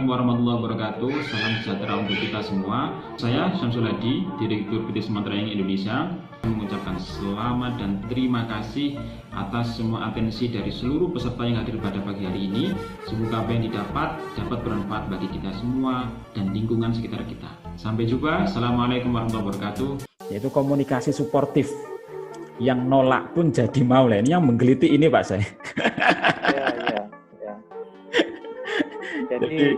Assalamualaikum warahmatullahi wabarakatuh. Salam sejahtera untuk kita semua. Saya Syamsul Hadi, Direktur PT Smart Training Indonesia, mengucapkan selamat dan terima kasih atas semua atensi dari seluruh peserta yang hadir pada pagi hari ini. Semoga apa yang dapat bermanfaat bagi kita semua dan lingkungan sekitar kita. Sampai jumpa. Assalamualaikum warahmatullahi wabarakatuh. Yaitu komunikasi suportif. Yang nolak pun jadi mau lah. Ini yang menggelitik ini Pak saya. Jadi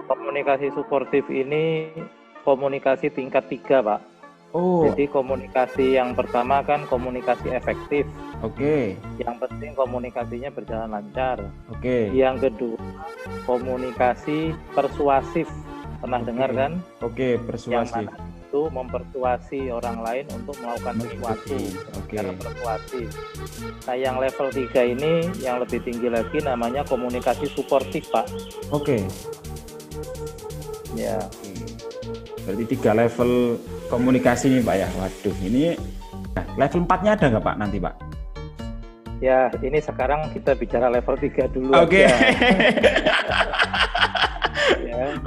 komunikasi suportif ini komunikasi tingkat 3 Pak. Oh. Jadi komunikasi yang pertama kan komunikasi efektif. Oke. Yang penting komunikasinya berjalan lancar. Oke. Yang kedua komunikasi persuasif. Pernah dengar kan? Oke, persuasif. Yang mana itu mempersuasi orang lain untuk melakukan sesuatu. Cara persuasif. Nah, yang level 3 ini yang lebih tinggi lagi namanya komunikasi suportif, Pak. Oke. Ya. Berarti 3 level komunikasi nih Pak ya. Waduh, ini level 4-nya ada nggak Pak nanti Pak? Ya, ini sekarang kita bicara level 3 dulu. Oke. Ya.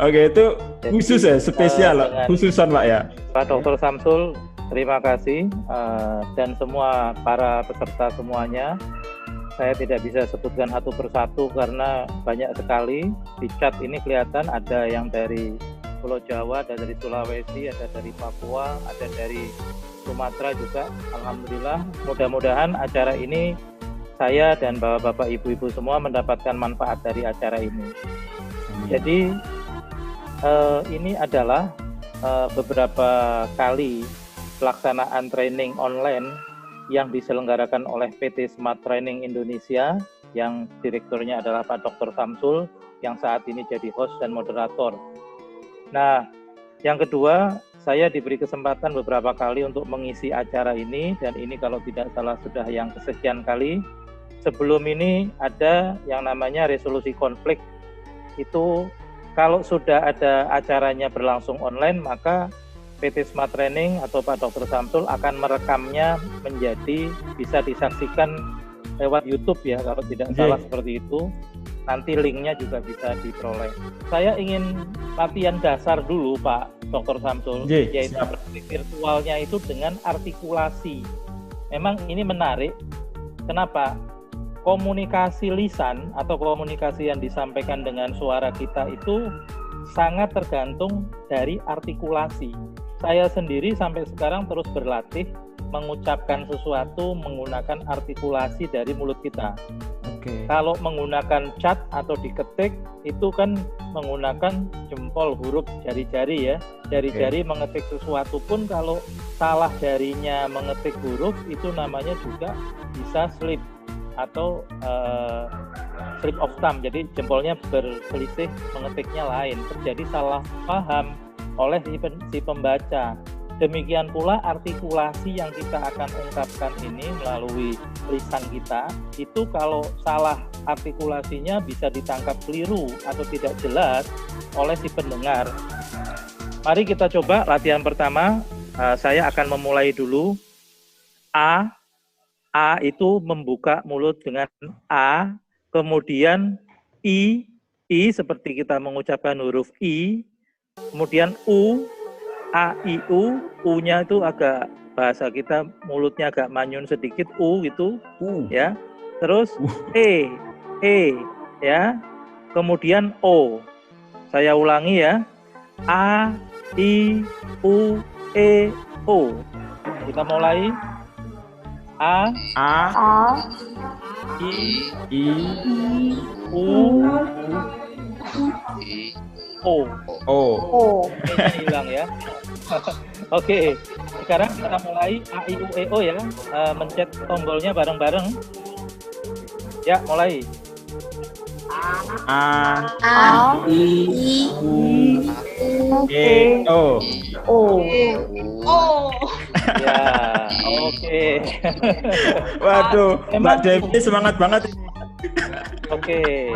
Oke, itu khusus ya, spesial khususan Pak ya. Pak Dr. Samsul, terima kasih dan semua para peserta semuanya. Saya tidak bisa sebutkan satu persatu karena banyak sekali. Di chat ini kelihatan ada yang dari Pulau Jawa, ada dari Sulawesi, ada dari Papua, ada dari Sumatera juga. Alhamdulillah, mudah-mudahan acara ini saya dan bapak-bapak, ibu-ibu semua mendapatkan manfaat dari acara ini. Jadi ini adalah beberapa kali pelaksanaan training online yang diselenggarakan oleh PT Smart Training Indonesia yang direkturnya adalah Pak Dr. Samsul yang saat ini jadi host dan moderator. Nah, yang kedua, saya diberi kesempatan beberapa kali untuk mengisi acara ini dan ini kalau tidak salah sudah yang kesekian kali. Sebelum ini ada yang namanya resolusi konflik. Itu kalau sudah ada acaranya berlangsung online, maka PT Smart Training atau Pak Dr. Samsul akan merekamnya menjadi bisa disaksikan lewat YouTube ya, kalau tidak salah seperti itu. Nanti linknya juga bisa diperoleh. Saya ingin latihan dasar dulu Pak Dr. Samsul, yaitu virtualnya itu dengan artikulasi. Memang ini menarik. Kenapa? Komunikasi lisan atau komunikasi yang disampaikan dengan suara kita itu sangat tergantung dari artikulasi. Saya sendiri sampai sekarang terus berlatih mengucapkan sesuatu menggunakan artikulasi dari mulut kita. Kalau menggunakan chat atau diketik itu kan menggunakan jempol, huruf, jari-jari ya. Jari-jari mengetik sesuatu pun kalau salah jarinya mengetik huruf itu namanya juga bisa slip atau slip of thumb, jadi jempolnya berselisih mengetiknya lain, terjadi salah paham oleh si pembaca. Demikian pula artikulasi yang kita akan ungkapkan ini melalui lisan kita, itu kalau salah artikulasinya bisa ditangkap keliru atau tidak jelas oleh si pendengar. Mari kita coba latihan pertama. Saya akan memulai dulu. A itu membuka mulut dengan A, kemudian I seperti kita mengucapkan huruf I, kemudian U, A, I, U-nya itu agak bahasa kita mulutnya agak manyun sedikit, U itu, ya. Terus E, ya. Kemudian O. Saya ulangi ya. A, I, U, E, O. Kita mulai. A, I, U, O. Ini hilang ya. Oke, sekarang kita mulai A, I, U, E, O ya. Mencet tombolnya bareng-bareng. Ya, mulai. A, I, U, E, O. Ya, oke. Waduh, Mbak Devi semangat banget. Oke,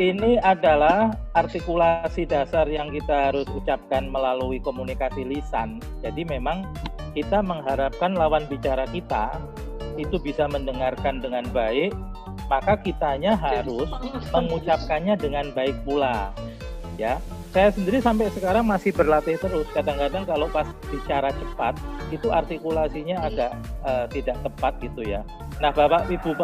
ini adalah artikulasi dasar yang kita harus ucapkan melalui komunikasi lisan. Jadi memang kita mengharapkan lawan bicara kita itu bisa mendengarkan dengan baik, maka kitanya harus mengucapkannya dengan baik pula. ya. Saya sendiri sampai sekarang masih berlatih terus. Kadang-kadang kalau pas bicara cepat itu artikulasinya agak tidak tepat gitu ya. Nah, Bapak Ibu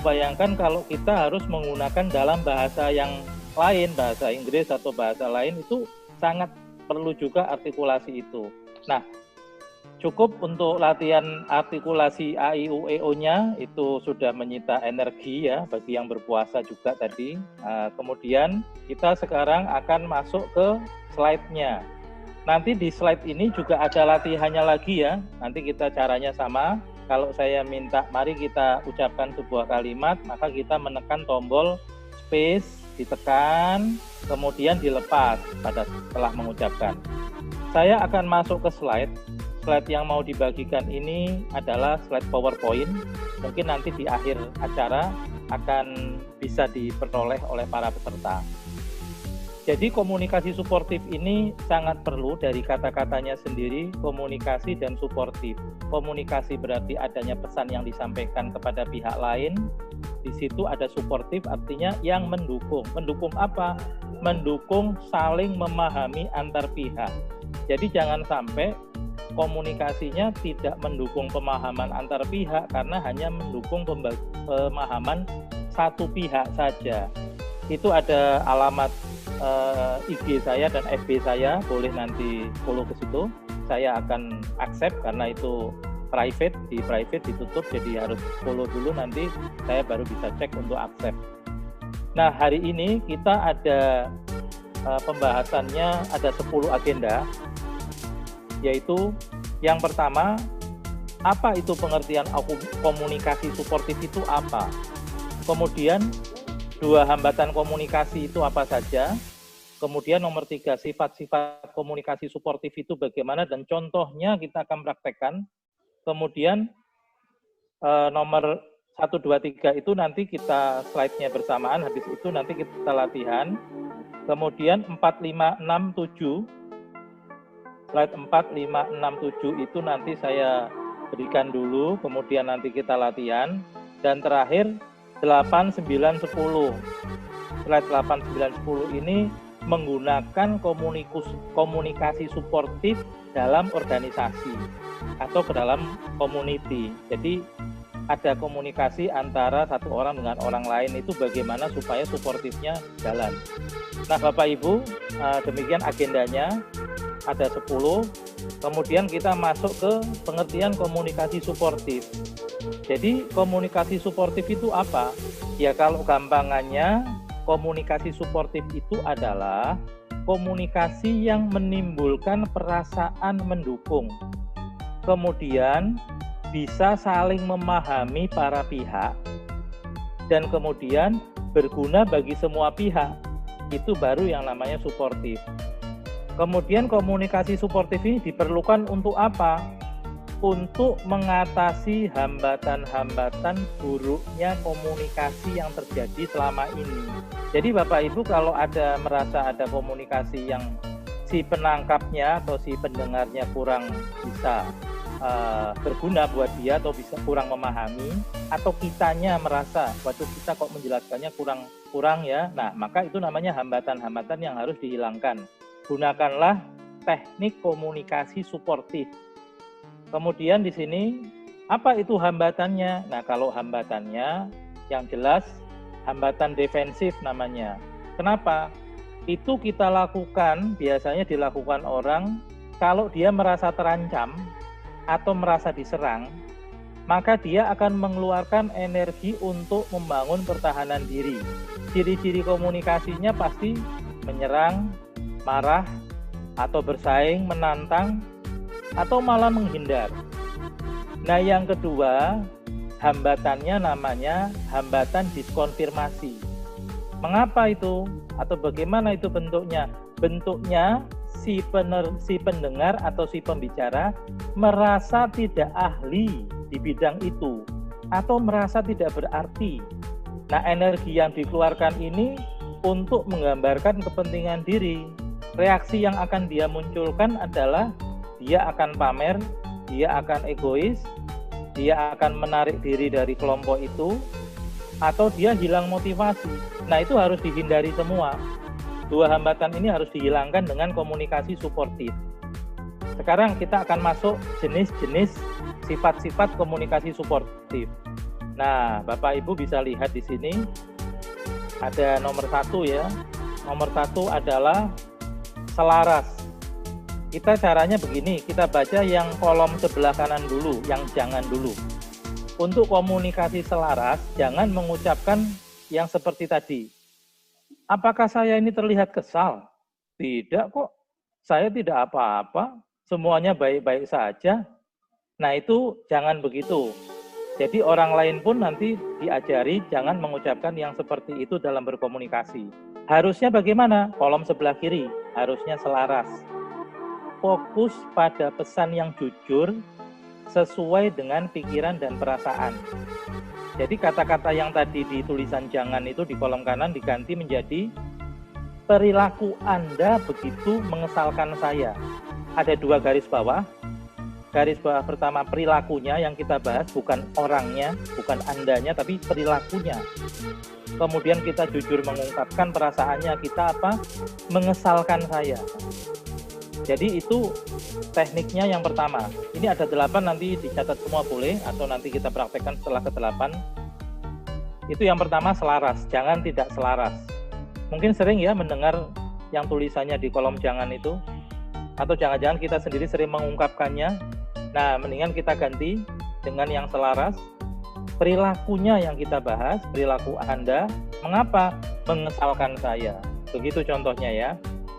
bayangkan kalau kita harus menggunakan dalam bahasa yang lain, bahasa Inggris atau bahasa lain, itu sangat perlu juga artikulasi itu. Nah, cukup untuk latihan artikulasi A, I, U, E, O-nya itu sudah menyita energi ya bagi yang berpuasa juga tadi. Kemudian kita sekarang akan masuk ke slide-nya. Nanti di slide ini juga ada latihannya lagi ya. Nanti kita caranya sama. Kalau saya minta mari kita ucapkan sebuah kalimat, maka kita menekan tombol space, ditekan, kemudian dilepas setelah mengucapkan. Saya akan masuk ke slide. Slide yang mau dibagikan ini adalah slide PowerPoint. Mungkin nanti di akhir acara akan bisa diperoleh oleh para peserta. Jadi komunikasi suportif ini sangat perlu, dari kata-katanya sendiri, komunikasi dan suportif. Komunikasi berarti adanya pesan yang disampaikan kepada pihak lain. Di situ ada suportif, artinya yang mendukung. Mendukung apa? Mendukung saling memahami antar pihak. Jadi jangan sampai komunikasinya tidak mendukung pemahaman antar pihak karena hanya mendukung pemahaman satu pihak saja. Itu ada alamat IG saya dan FB saya, boleh nanti follow ke situ. Saya akan accept karena itu private ditutup, jadi harus follow dulu, nanti saya baru bisa cek untuk accept. Nah, hari ini kita ada pembahasannya ada 10 agenda, yaitu yang pertama, apa itu pengertian komunikasi suportif itu apa? Kemudian 2 hambatan komunikasi itu apa saja? Kemudian nomor 3, sifat-sifat komunikasi suportif itu bagaimana dan contohnya kita akan praktekkan. Kemudian nomor 1, 2, 3 itu nanti kita slide-nya bersamaan, habis itu nanti kita latihan. Kemudian 4, 5, 6, 7, slide 4, 5, 6, 7 itu nanti saya berikan dulu, kemudian nanti kita latihan. Dan terakhir 8, 9, 10. Slide 8, 9, 10 ini menggunakan komunikasi suportif dalam organisasi atau ke dalam community. Jadi ada komunikasi antara satu orang dengan orang lain, itu bagaimana supaya suportifnya jalan. Nah, Bapak Ibu, demikian agendanya, ada 10. Kemudian kita masuk ke pengertian komunikasi suportif. Jadi komunikasi suportif itu apa? Ya kalau gampangannya, komunikasi suportif itu adalah komunikasi yang menimbulkan perasaan mendukung. Kemudian bisa saling memahami para pihak dan kemudian berguna bagi semua pihak. Itu baru yang namanya suportif. Kemudian komunikasi suportif ini diperlukan untuk apa? Untuk mengatasi hambatan-hambatan buruknya komunikasi yang terjadi selama ini. Jadi Bapak Ibu kalau merasa ada komunikasi yang si penangkapnya atau si pendengarnya kurang bisa berguna buat dia atau bisa kurang memahami, atau kitanya merasa waduh kita kok menjelaskannya kurang ya. Nah, maka itu namanya hambatan-hambatan yang harus dihilangkan. Gunakanlah teknik komunikasi suportif. Kemudian di sini apa itu hambatannya? Nah, kalau hambatannya yang jelas hambatan defensif namanya. Kenapa? Itu kita lakukan, biasanya dilakukan orang kalau dia merasa terancam atau merasa diserang, maka dia akan mengeluarkan energi untuk membangun pertahanan diri. Ciri-ciri komunikasinya pasti menyerang, marah, atau bersaing, menantang, atau malah menghindar. Nah, yang kedua, hambatannya namanya hambatan diskonfirmasi. Mengapa itu? Atau bagaimana itu bentuknya? Bentuknya si pendengar atau si pembicara merasa tidak ahli di bidang itu atau merasa tidak berarti. Nah, energi yang dikeluarkan ini untuk menggambarkan kepentingan diri. Reaksi yang akan dia munculkan adalah dia akan pamer, dia akan egois, dia akan menarik diri dari kelompok itu, atau dia hilang motivasi. Nah, itu harus dihindari semua. Dua hambatan ini harus dihilangkan dengan komunikasi suportif. Sekarang kita akan masuk jenis-jenis sifat-sifat komunikasi suportif. Nah, Bapak Ibu bisa lihat di sini ada nomor 1 ya. Nomor 1 adalah selaras. Kita caranya begini, kita baca yang kolom sebelah kanan dulu, yang jangan dulu. Untuk komunikasi selaras, jangan mengucapkan yang seperti tadi. Apakah saya ini terlihat kesal? Tidak kok, saya tidak apa-apa, semuanya baik-baik saja. Nah, itu jangan begitu. Jadi orang lain pun nanti diajari jangan mengucapkan yang seperti itu dalam berkomunikasi. Harusnya bagaimana? Kolom sebelah kiri, harusnya selaras. Fokus pada pesan yang jujur, sesuai dengan pikiran dan perasaan. Jadi kata-kata yang tadi di tulisan jangan itu di kolom kanan diganti menjadi perilaku Anda begitu mengesalkan saya. Ada 2 garis bawah. Garis bawah pertama perilakunya yang kita bahas, bukan orangnya, bukan Andanya, tapi perilakunya. Kemudian kita jujur mengungkapkan perasaannya, kita apa? Mengesalkan saya. Jadi itu tekniknya yang pertama. Ini ada 8, nanti dicatat semua boleh, atau nanti kita praktekkan setelah ke-8. Itu yang pertama selaras, jangan tidak selaras. Mungkin sering ya mendengar yang tulisannya di kolom jangan itu, atau jangan-jangan kita sendiri sering mengungkapkannya. Nah, mendingan kita ganti dengan yang selaras. Perilakunya yang kita bahas, perilaku Anda, mengapa mengesalkan saya? Begitu contohnya ya.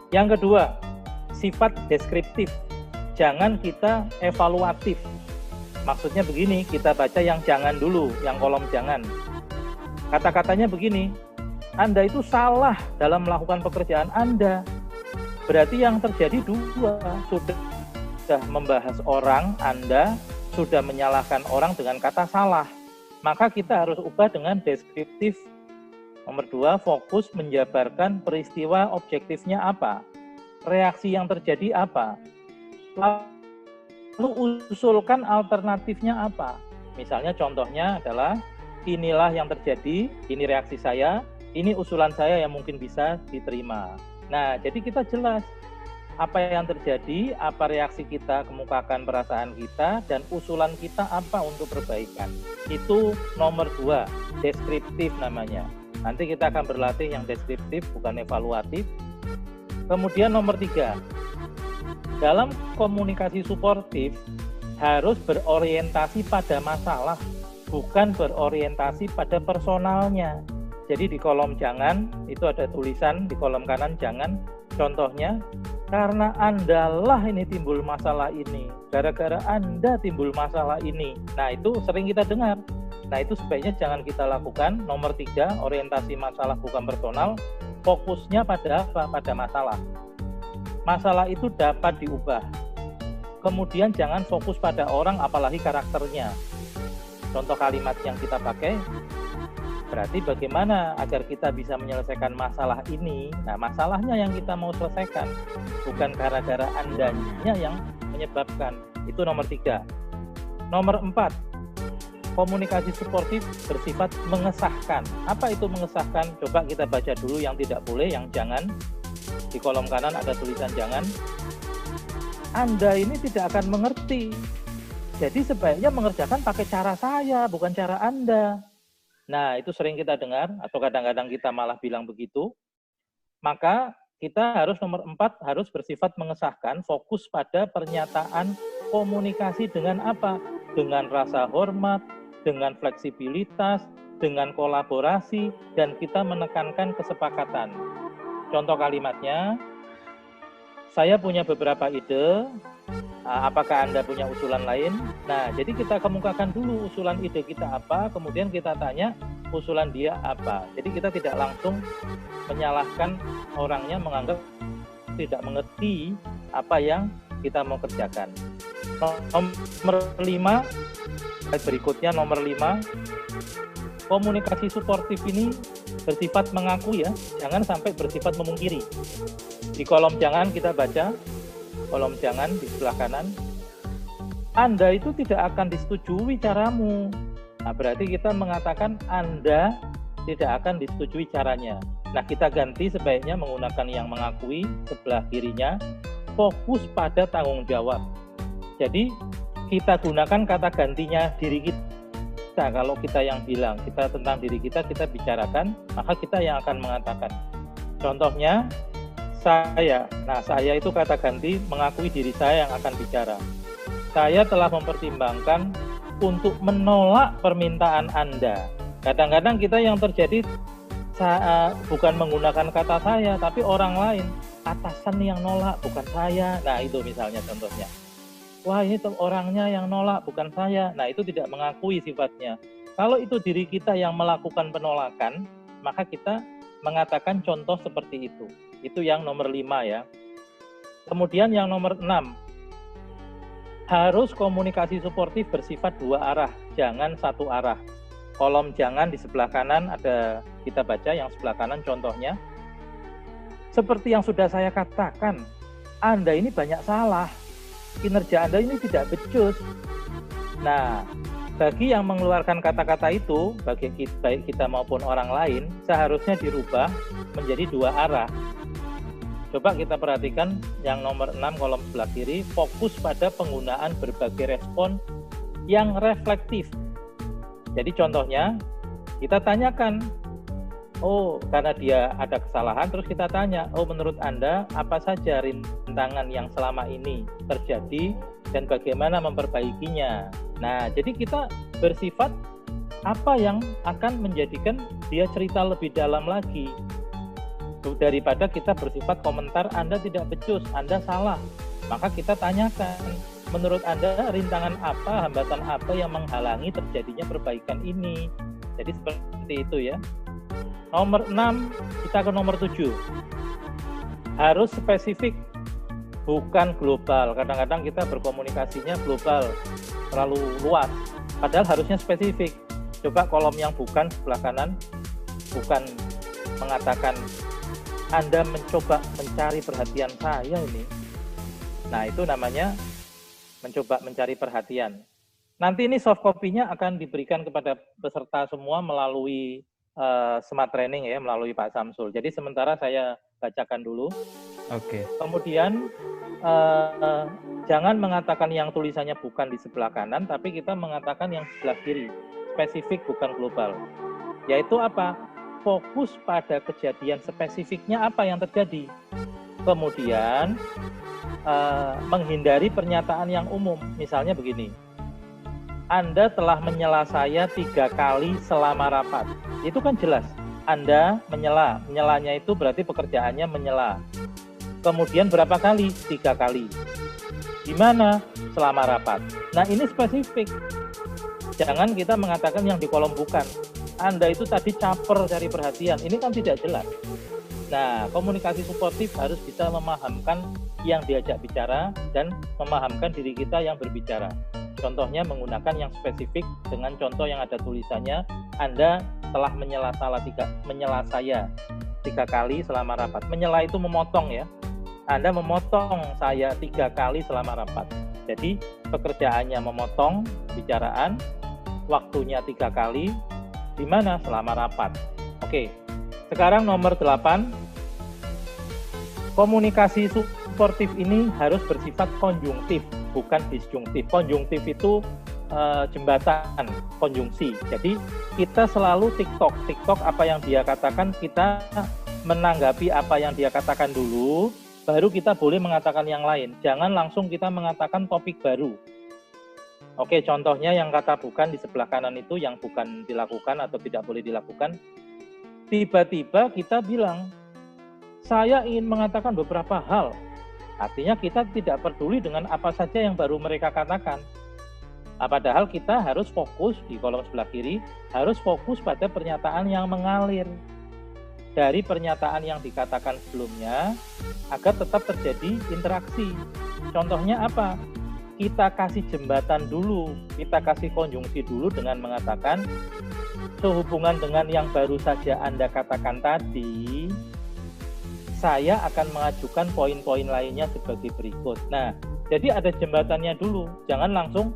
Yang kedua, sifat deskriptif, jangan kita evaluatif. Maksudnya begini, kita baca yang jangan dulu, yang kolom jangan. Kata-katanya begini, Anda itu salah dalam melakukan pekerjaan Anda. Berarti yang terjadi 2, sudah membahas orang, Anda sudah menyalahkan orang dengan kata salah. Maka kita harus ubah dengan deskriptif. Nomor 2, fokus menjabarkan peristiwa objektifnya apa. Reaksi yang terjadi apa? Lalu usulkan alternatifnya apa? Misalnya contohnya adalah inilah yang terjadi, ini reaksi saya, ini usulan saya yang mungkin bisa diterima. Nah, jadi kita jelas apa yang terjadi, apa reaksi kita, kemukakan perasaan kita, dan usulan kita apa untuk perbaikan. Itu nomor 2, deskriptif namanya. Nanti kita akan berlatih yang deskriptif, bukan evaluatif. Kemudian nomor 3, dalam komunikasi suportif harus berorientasi pada masalah, bukan berorientasi pada personalnya. Jadi di kolom jangan, itu ada tulisan di kolom kanan jangan, contohnya, karena Andalah ini timbul masalah ini, gara-gara Anda timbul masalah ini. Nah, itu sering kita dengar. Nah, itu sebaiknya jangan kita lakukan. Nomor 3, orientasi masalah bukan personal. Fokusnya pada apa? Pada masalah. Masalah itu dapat diubah. Kemudian jangan fokus pada orang, apalagi karakternya. Contoh kalimat yang kita pakai, berarti bagaimana agar kita bisa menyelesaikan masalah ini? Nah, masalahnya yang kita mau selesaikan, bukan gara-gara Andanya yang menyebabkan. Itu nomor 3. Nomor 4, komunikasi suportif bersifat mengesahkan. Apa itu mengesahkan? Coba kita baca dulu yang tidak boleh, yang jangan. Di kolom kanan ada tulisan jangan. Anda ini tidak akan mengerti. Jadi sebaiknya mengerjakan pakai cara saya, bukan cara Anda. Nah, itu sering kita dengar, atau kadang-kadang kita malah bilang begitu. Maka kita harus nomor 4, harus bersifat mengesahkan, fokus pada pernyataan komunikasi dengan apa? Dengan rasa hormat, dengan fleksibilitas, dengan kolaborasi, dan kita menekankan kesepakatan. Contoh kalimatnya, saya punya beberapa ide, apakah Anda punya usulan lain? Nah, jadi kita kemukakan dulu usulan ide kita apa, kemudian kita tanya usulan dia apa. Jadi kita tidak langsung menyalahkan orangnya, menganggap tidak mengerti apa yang kita mau kerjakan. Nomor 5, berikutnya nomor 5, komunikasi suportif ini bersifat mengaku ya, jangan sampai bersifat memungkiri. Di kolom jangan kita baca, kolom jangan di sebelah kanan, Anda itu tidak akan disetujui caramu. Nah, berarti kita mengatakan Anda tidak akan disetujui caranya. Nah, kita ganti sebaiknya menggunakan yang mengakui sebelah kirinya, fokus pada tanggung jawab. Jadi, kita gunakan kata gantinya diri kita. Kalau kita yang bilang, kita tentang diri kita bicarakan, maka kita yang akan mengatakan. Contohnya, saya. Nah, saya itu kata ganti mengakui diri saya yang akan bicara. Saya telah mempertimbangkan untuk menolak permintaan Anda. Kadang-kadang kita yang terjadi bukan menggunakan kata saya, tapi orang lain. Atasan yang nolak, bukan saya. Nah, itu misalnya contohnya. Wah, ini orangnya yang nolak, bukan saya. Nah, itu tidak mengakui sifatnya. Kalau itu diri kita yang melakukan penolakan, maka kita mengatakan contoh seperti itu. Itu yang nomor 5 ya. Kemudian yang nomor 6. Harus komunikasi suportif bersifat dua arah, jangan satu arah. Kolom jangan di sebelah kanan ada kita baca yang sebelah kanan contohnya. Seperti yang sudah saya katakan, Anda ini banyak salah. Kinerja Anda ini tidak becus. Nah, bagi yang mengeluarkan kata-kata itu, baik kita maupun orang lain, seharusnya dirubah menjadi dua arah. Coba kita perhatikan yang nomor 6 kolom sebelah kiri, fokus pada penggunaan berbagai respon yang reflektif. Jadi contohnya, kita tanyakan, oh karena dia ada kesalahan, terus kita tanya, oh menurut Anda apa saja rintangan yang selama ini terjadi dan bagaimana memperbaikinya. Nah, jadi kita bersifat apa yang akan menjadikan dia cerita lebih dalam lagi. Daripada kita bersifat komentar, Anda tidak becus, Anda salah. Maka kita tanyakan, menurut Anda rintangan apa, hambatan apa yang menghalangi terjadinya perbaikan ini. Jadi seperti itu ya. Nomor 6, kita ke nomor 7. Harus spesifik, bukan global. Kadang-kadang kita berkomunikasinya global, terlalu luas. Padahal harusnya spesifik. Coba kolom yang bukan sebelah kanan, bukan mengatakan Anda mencoba mencari perhatian saya ini. Nah, itu namanya mencoba mencari perhatian. Nanti ini soft copy-nya akan diberikan kepada peserta semua melalui smart training ya, melalui Pak Samsul. Jadi sementara saya bacakan dulu. Oke. Kemudian jangan mengatakan yang tulisannya bukan di sebelah kanan, tapi kita mengatakan yang sebelah kiri. Spesifik bukan global. Yaitu apa? Fokus pada kejadian spesifiknya apa yang terjadi. Kemudian menghindari pernyataan yang umum. Misalnya begini, Anda telah menyela saya 3 kali selama rapat. Itu kan jelas. Anda menyela. Menyelanya itu berarti pekerjaannya menyela. Kemudian berapa kali? 3 kali. Di mana? Selama rapat. Nah, ini spesifik. Jangan kita mengatakan yang di kolom bukan. Anda itu tadi caper cari perhatian. Ini kan tidak jelas. Nah, komunikasi suportif harus bisa memahamkan yang diajak bicara dan memahamkan diri kita yang berbicara. Contohnya menggunakan yang spesifik dengan contoh yang ada tulisannya, Anda telah menyela saya 3 kali selama rapat. Menyela itu memotong ya. Anda memotong saya 3 kali selama rapat. Jadi pekerjaannya memotong bicaraan, waktunya 3 kali, di mana? Selama rapat. Oke, sekarang nomor 8. Komunikasi suportif ini harus bersifat konjungtif, bukan disjungtif. Konjungtif itu jembatan, konjungsi. Jadi kita selalu TikTok apa yang dia katakan, kita menanggapi apa yang dia katakan dulu, baru kita boleh mengatakan yang lain. Jangan langsung kita mengatakan topik baru. Oke, contohnya yang kata bukan di sebelah kanan itu yang bukan dilakukan atau tidak boleh dilakukan. Tiba-tiba kita bilang, saya ingin mengatakan beberapa hal. Artinya kita tidak peduli dengan apa saja yang baru mereka katakan. Nah, padahal kita harus fokus di kolom sebelah kiri, harus fokus pada pernyataan yang mengalir dari pernyataan yang dikatakan sebelumnya agar tetap terjadi interaksi. Contohnya apa? Kita kasih jembatan dulu, kita kasih konjungsi dulu dengan mengatakan sehubungan dengan yang baru saja Anda katakan tadi, saya akan mengajukan poin-poin lainnya sebagai berikut. Nah, jadi ada jembatannya dulu, jangan langsung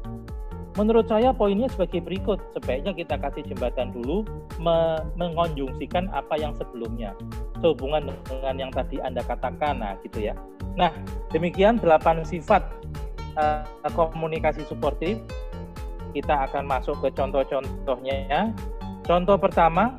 Menurut saya poinnya sebagai berikut, sebaiknya kita kasih jembatan dulu, mengonjungsikan apa yang sebelumnya, sehubungan dengan yang tadi Anda katakan, nah gitu ya. Nah, demikian 8 sifat komunikasi suportif. Kita akan masuk ke contoh-contohnya. Contoh pertama,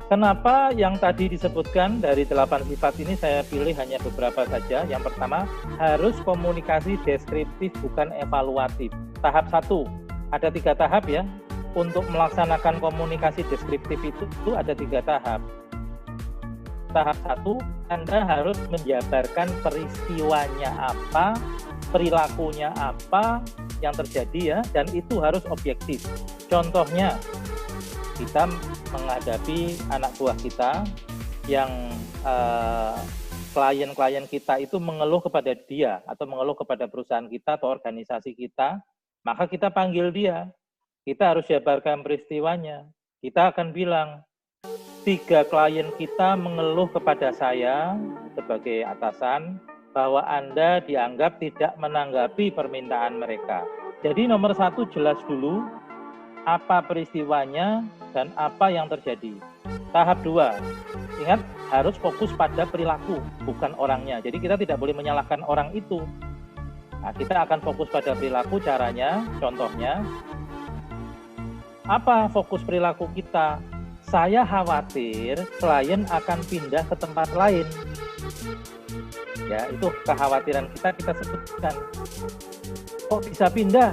kenapa yang tadi disebutkan dari 8 sifat ini saya pilih hanya beberapa saja. Yang pertama, harus komunikasi deskriptif bukan evaluatif. Tahap 1, ada 3 tahap ya. Untuk melaksanakan komunikasi deskriptif itu ada 3 tahap. Tahap 1, Anda harus menjabarkan peristiwanya apa, perilakunya apa yang terjadi ya, dan itu harus objektif. Contohnya, kita menghadapi anak buah kita yang klien-klien kita itu mengeluh kepada dia atau mengeluh kepada perusahaan kita atau organisasi kita, maka kita panggil dia. Kita harus jabarkan peristiwanya. Kita akan bilang, 3 klien kita mengeluh kepada saya sebagai atasan bahwa Anda dianggap tidak menanggapi permintaan mereka. Jadi nomor 1 jelas dulu apa peristiwanya dan apa yang terjadi. Tahap 2, ingat harus fokus pada perilaku, bukan orangnya. Jadi kita tidak boleh menyalahkan orang itu. Nah, kita akan fokus pada perilaku. Caranya, contohnya, apa fokus perilaku kita? Saya khawatir klien akan pindah ke tempat lain. Ya, itu kekhawatiran kita sebutkan. Kok bisa pindah?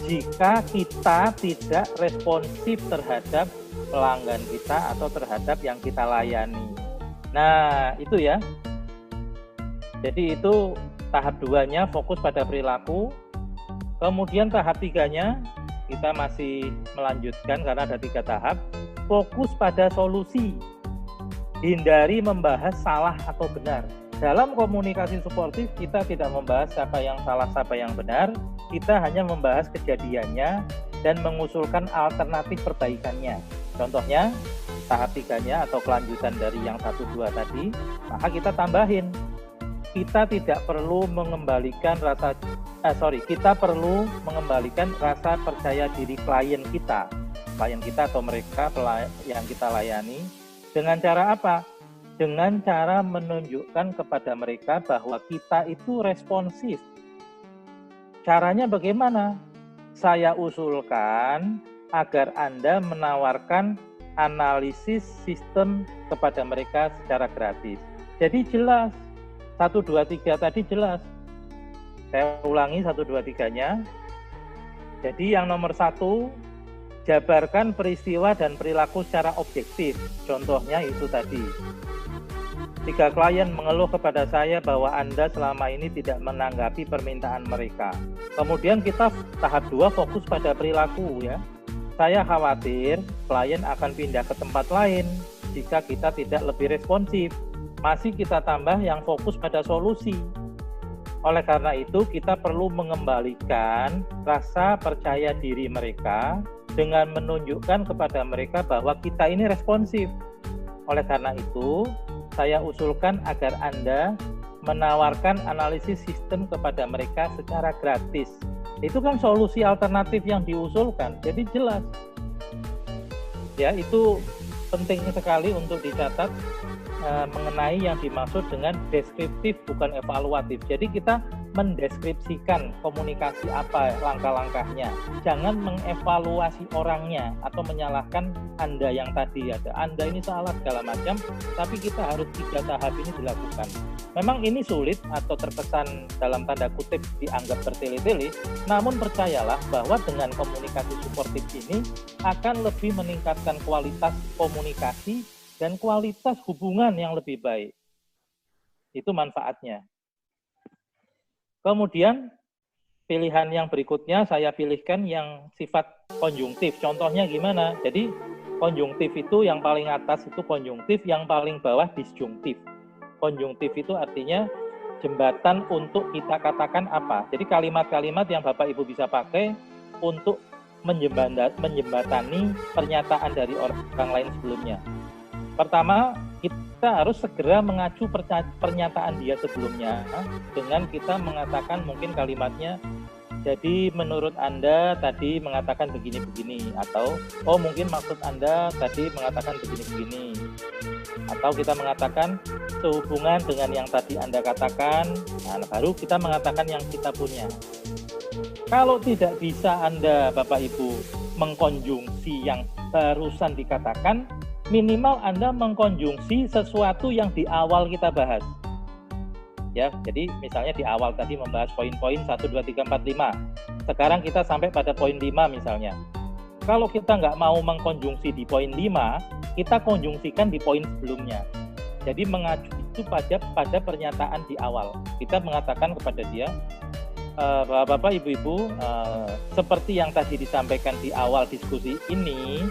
Jika kita tidak responsif terhadap pelanggan kita atau terhadap yang kita layani. Nah, itu ya. Jadi itu tahap 2-nya fokus pada perilaku. Kemudian tahap 3-nya kita masih melanjutkan karena ada 3 tahap. Fokus pada solusi. Hindari membahas salah atau benar. Dalam komunikasi suportif kita tidak membahas siapa yang salah, siapa yang benar. Kita hanya membahas kejadiannya dan mengusulkan alternatif perbaikannya. Contohnya, tahap 3-nya atau kelanjutan dari yang 1, 2 tadi, maka kita tambahin. Kita tidak perlu mengembalikan kita perlu mengembalikan rasa percaya diri klien kita atau mereka yang kita layani. Dengan cara apa? Dengan cara menunjukkan kepada mereka bahwa kita itu responsif. Caranya bagaimana? Saya usulkan agar Anda menawarkan analisis sistem kepada mereka secara gratis. Jadi jelas, 1, 2, 3 tadi jelas. Saya ulangi 1, 2, 3-nya. Jadi yang nomor 1, jabarkan peristiwa dan perilaku secara objektif. Contohnya itu tadi. 3 klien mengeluh kepada saya bahwa Anda selama ini tidak menanggapi permintaan mereka. Kemudian kita tahap 2 fokus pada perilaku ya. Saya khawatir klien akan pindah ke tempat lain jika kita tidak lebih responsif. Masih kita tambah yang fokus pada solusi. Oleh karena itu kita perlu mengembalikan rasa percaya diri mereka dengan menunjukkan kepada mereka bahwa kita ini responsif. Oleh karena itu, saya usulkan agar Anda menawarkan analisis sistem kepada mereka secara gratis. Itu kan solusi alternatif yang diusulkan, jadi jelas. Ya, itu penting sekali untuk dicatat mengenai yang dimaksud dengan deskriptif bukan evaluatif. Jadi kita mendeskripsikan komunikasi apa langkah-langkahnya. Jangan mengevaluasi orangnya atau menyalahkan Anda yang tadi ada. Anda ini salah segala macam, tapi kita harus 3 tahap ini dilakukan. Memang ini sulit atau terkesan dalam tanda kutip dianggap bertele-tele, namun percayalah bahwa dengan komunikasi suportif ini akan lebih meningkatkan kualitas komunikasi dan kualitas hubungan yang lebih baik. Itu manfaatnya. Kemudian pilihan yang berikutnya saya pilihkan yang sifat konjungtif. Contohnya gimana? Jadi konjungtif itu yang paling atas itu konjungtif, yang paling bawah disjungtif. Konjungtif itu artinya jembatan untuk kita katakan apa. Jadi kalimat-kalimat yang Bapak Ibu bisa pakai untuk menjembatani pernyataan dari orang lain sebelumnya. Pertama, kita harus segera mengacu pernyataan dia sebelumnya dengan kita mengatakan mungkin kalimatnya, Jadi menurut Anda tadi mengatakan begini-begini, atau oh mungkin maksud Anda tadi mengatakan begini-begini, atau kita mengatakan sehubungan dengan yang tadi Anda katakan, nah baru kita mengatakan yang kita punya. Kalau tidak bisa Anda Bapak Ibu mengkonjungsi yang barusan dikatakan, minimal Anda mengkonjungsi sesuatu yang di awal kita bahas. Ya, jadi misalnya di awal tadi membahas poin-poin 1, 2, 3, 4, 5. Sekarang kita sampai pada poin 5 misalnya. Kalau kita nggak mau mengkonjungsi di poin 5, kita konjungsikan di poin sebelumnya. Jadi mengacu itu pada pernyataan di awal. Kita mengatakan kepada dia, Bapak, Ibu-Ibu, seperti yang tadi disampaikan di awal diskusi ini,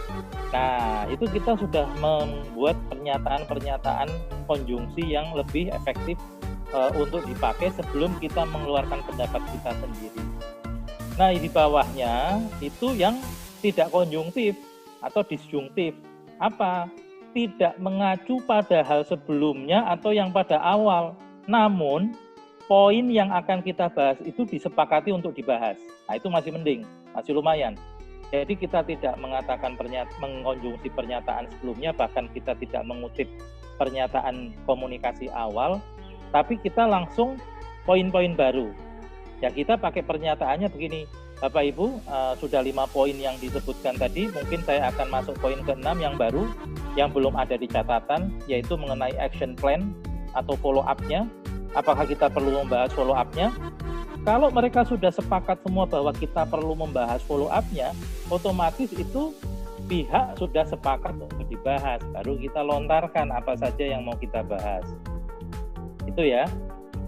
nah itu kita sudah membuat pernyataan-pernyataan konjungsi yang lebih efektif untuk dipakai sebelum kita mengeluarkan pendapat kita sendiri. Nah, di bawahnya itu yang tidak konjungtif atau disjungtif. Apa? Tidak mengacu pada hal sebelumnya atau yang pada awal. Namun, poin yang akan kita bahas itu disepakati untuk dibahas. Nah, itu masih mending, masih lumayan. Jadi kita tidak mengatakan mengkonjungsi pernyataan sebelumnya, bahkan kita tidak mengutip pernyataan komunikasi awal, tapi kita langsung poin-poin baru. Ya, kita pakai pernyataannya begini, Bapak Ibu, sudah 5 poin yang disebutkan tadi, mungkin saya akan masuk poin ke-6 yang baru, yang belum ada di catatan, yaitu mengenai action plan atau follow up-nya. Apakah kita perlu membahas follow up-nya? Kalau mereka sudah sepakat semua bahwa kita perlu membahas follow up-nya, otomatis itu pihak sudah sepakat untuk dibahas. Baru kita lontarkan apa saja yang mau kita bahas. Itu ya.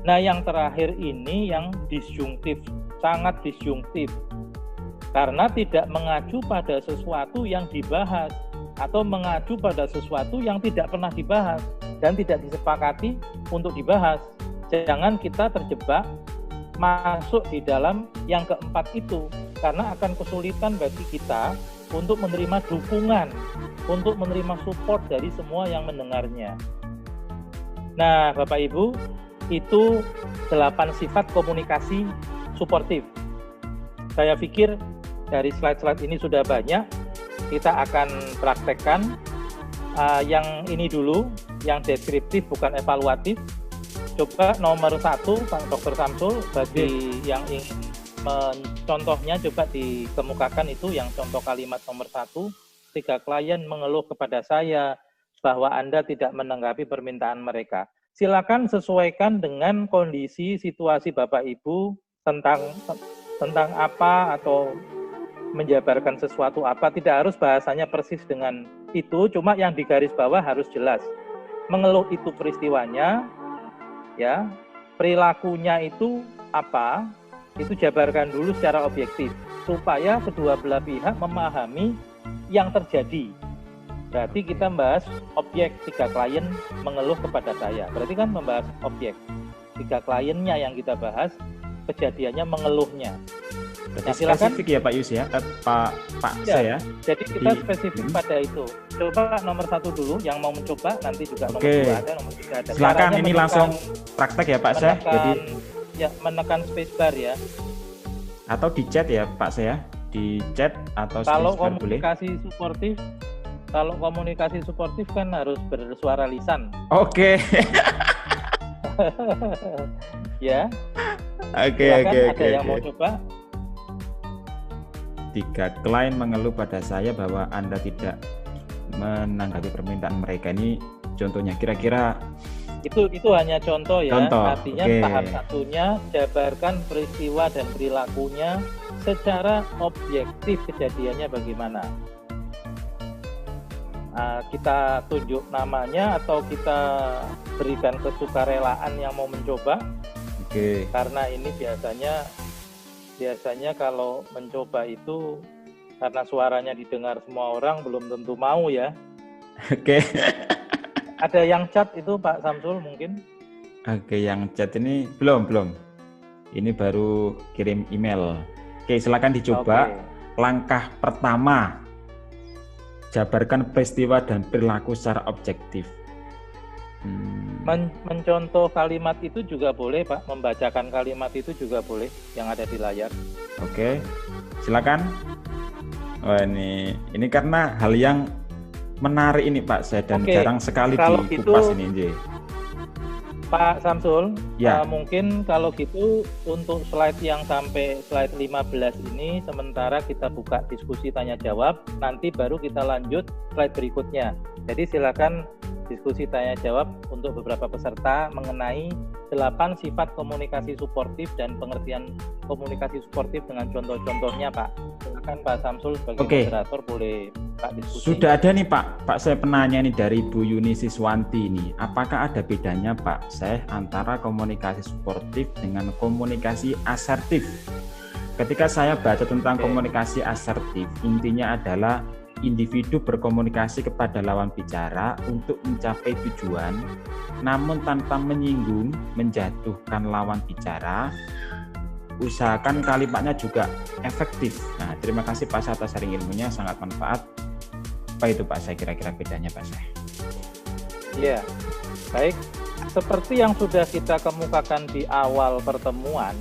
Nah, yang terakhir ini yang disjungtif, sangat disjungtif. Karena tidak mengacu pada sesuatu yang dibahas atau mengacu pada sesuatu yang tidak pernah dibahas dan tidak disepakati untuk dibahas. Jangan kita terjebak masuk di dalam yang keempat itu, karena akan kesulitan bagi kita untuk menerima dukungan, untuk menerima support dari semua yang mendengarnya. Nah, Bapak Ibu, itu 8 sifat komunikasi suportif. Saya pikir dari slide-slide ini sudah banyak. Kita akan praktekkan yang ini dulu, yang deskriptif bukan evaluatif. Coba nomor 1, Pak Dr. Samsul, bagi yang ingin contohnya coba dikemukakan itu yang contoh kalimat nomor 1. 3 klien mengeluh kepada saya bahwa Anda tidak menanggapi permintaan mereka. Silakan sesuaikan dengan kondisi situasi Bapak Ibu tentang apa atau menjabarkan sesuatu apa. Tidak harus bahasanya persis dengan itu, cuma yang di garis bawah harus jelas. Mengeluh itu peristiwanya, ya, perilakunya itu apa, itu jabarkan dulu secara objektif supaya kedua belah pihak memahami yang terjadi. Berarti kita membahas objek, 3 klien mengeluh kepada saya. Berarti kan membahas objek. 3 kliennya yang kita bahas, kejadiannya mengeluhnya. Nah, spesifik ya Pak Yus ya, Pak ya, saya. Jadi kita spesifik pada itu. Coba nomor 1 dulu, yang mau mencoba nanti juga nomor 2 ada, nomor 3 ada. Silakan ini langsung praktek ya Pak saya. Jadi ya menekan spacebar ya. Atau di chat ya Pak saya, di chat atau kalau spacebar boleh. Kalau komunikasi suportif kan harus bersuara lisan. Oke. Ya. Oke. Ada yang mau coba? 3 klien mengeluh pada saya bahwa Anda tidak menanggapi permintaan mereka. Ini contohnya, kira-kira itu hanya contoh ya. Artinya tahap 1-nya jabarkan peristiwa dan perilakunya secara objektif, kejadiannya bagaimana. Kita tunjuk namanya atau kita berikan kesukarelaan yang mau mencoba. Karena ini biasanya kalau mencoba itu karena suaranya didengar semua orang belum tentu mau ya. Ada yang chat itu Pak Samsul mungkin? Yang chat ini belum. Ini baru kirim email. Silakan dicoba. Langkah pertama, jabarkan peristiwa dan perilaku secara objektif. Mencontoh kalimat itu juga boleh, Pak. Membacakan kalimat itu juga boleh yang ada di layar. Oke, silakan. Oh, ini karena hal yang menarik ini Pak, saya dan jarang sekali dikupas ini, J. Pak Samsul, ya. Mungkin kalau gitu untuk slide yang sampai slide 15 ini sementara kita buka diskusi tanya jawab, nanti baru kita lanjut slide berikutnya. Jadi silakan diskusi tanya jawab untuk beberapa peserta mengenai 8 sifat komunikasi suportif dan pengertian komunikasi suportif dengan contoh-contohnya, Pak. Silakan Pak Samsul sebagai moderator boleh Pak diskusi. Sudah ada nih Pak saya penanya nih dari Bu Yuni Siswanti ini. Apakah ada bedanya Pak saya antara komunikasi suportif dengan komunikasi asertif? Ketika saya baca tentang komunikasi asertif, intinya adalah individu berkomunikasi kepada lawan bicara untuk mencapai tujuan, namun tanpa menyinggung, menjatuhkan lawan bicara. Usahakan kalimatnya juga efektif. Nah, terima kasih Pak atas sharing ilmunya, sangat manfaat. Apa itu Pak saya kira-kira bedanya Pak saya? Iya, baik. Seperti yang sudah kita kemukakan di awal pertemuan,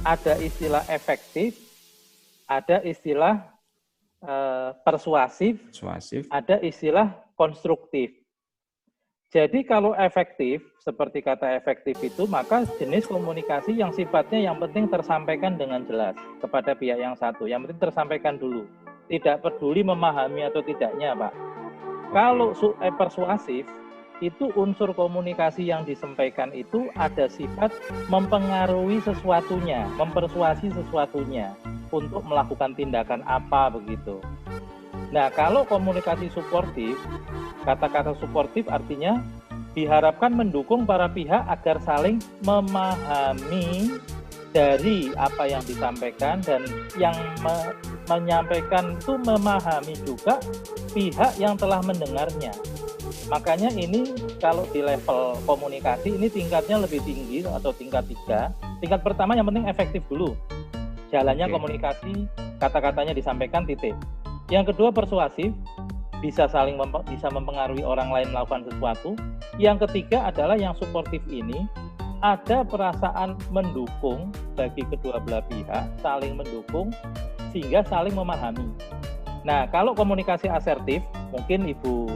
ada istilah efektif, ada istilah persuasif, ada istilah konstruktif. Jadi kalau efektif, seperti kata efektif itu, maka jenis komunikasi yang sifatnya yang penting tersampaikan dengan jelas kepada pihak yang satu. Yang penting tersampaikan dulu. Tidak peduli memahami atau tidaknya, Pak. Kalau persuasif, itu unsur komunikasi yang disampaikan itu ada sifat mempengaruhi sesuatunya, mempersuasi sesuatunya untuk melakukan tindakan apa begitu. Nah, kalau komunikasi suportif, kata-kata suportif artinya diharapkan mendukung para pihak agar saling memahami dari apa yang disampaikan dan yang menyampaikan itu memahami juga pihak yang telah mendengarnya. Makanya ini kalau di level komunikasi ini tingkatnya lebih tinggi atau tingkat 3. Tingkat pertama yang penting efektif dulu. Jalannya komunikasi, kata-katanya disampaikan titik. Yang kedua persuasif, bisa mempengaruhi orang lain melakukan sesuatu. Yang ketiga adalah yang suportif ini ada perasaan mendukung bagi kedua belah pihak, saling mendukung sehingga saling memahami. Nah, kalau komunikasi asertif, mungkin Ibu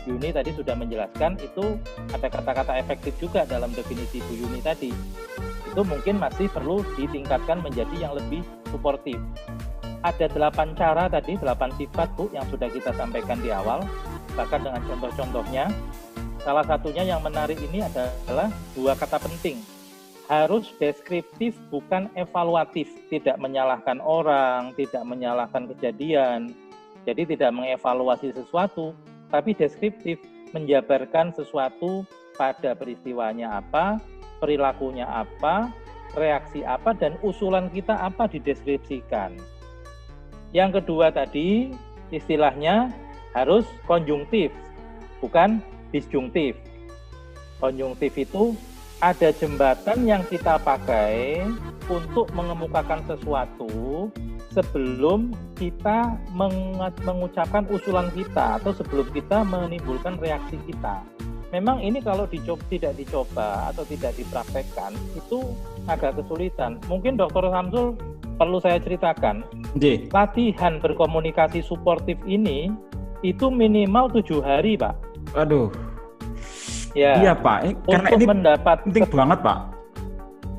Yuni tadi sudah menjelaskan itu ada kata-kata efektif juga dalam definisi Bu Yuni tadi. Itu mungkin masih perlu ditingkatkan menjadi yang lebih suportif. Ada 8 cara tadi, 8 sifat Bu yang sudah kita sampaikan di awal, bahkan dengan contoh-contohnya. Salah satunya yang menarik ini adalah 2 kata penting. Harus deskriptif bukan evaluatif, tidak menyalahkan orang, tidak menyalahkan kejadian. Jadi tidak mengevaluasi sesuatu, tapi deskriptif, menjabarkan sesuatu pada peristiwanya apa, perilakunya apa, reaksi apa, dan usulan kita apa dideskripsikan. Yang kedua tadi, istilahnya harus konjungtif, bukan disjungtif. Konjungtif itu ada jembatan yang kita pakai untuk mengemukakan sesuatu sebelum kita mengucapkan usulan kita atau sebelum kita menimbulkan reaksi kita. Memang ini kalau tidak dicoba atau tidak dipraktekkan itu agak kesulitan. Mungkin Dr. Samsul perlu saya ceritakan. Latihan berkomunikasi suportif ini itu minimal 7 hari, Pak. Aduh. Ya. Iya, Pak. Karena ini penting banget, Pak.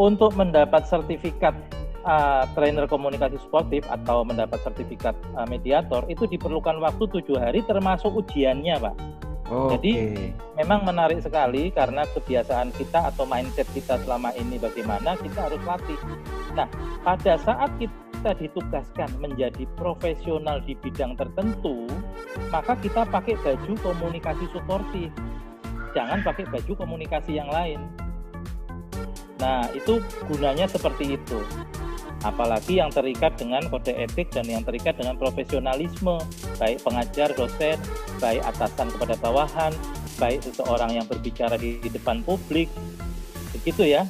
Untuk mendapat sertifikat trainer komunikasi suportif atau mendapat sertifikat mediator itu diperlukan waktu 7 hari termasuk ujiannya, Pak. Jadi memang menarik sekali karena kebiasaan kita atau mindset kita selama ini bagaimana kita harus latih. Nah, pada saat kita ditugaskan menjadi profesional di bidang tertentu, maka kita pakai baju komunikasi suportif. Jangan pakai baju komunikasi yang lain. Nah, itu gunanya seperti itu. Apalagi yang terikat dengan kode etik dan yang terikat dengan profesionalisme, baik pengajar, dosen, baik atasan kepada bawahan, baik seseorang yang berbicara di depan publik. Begitu ya,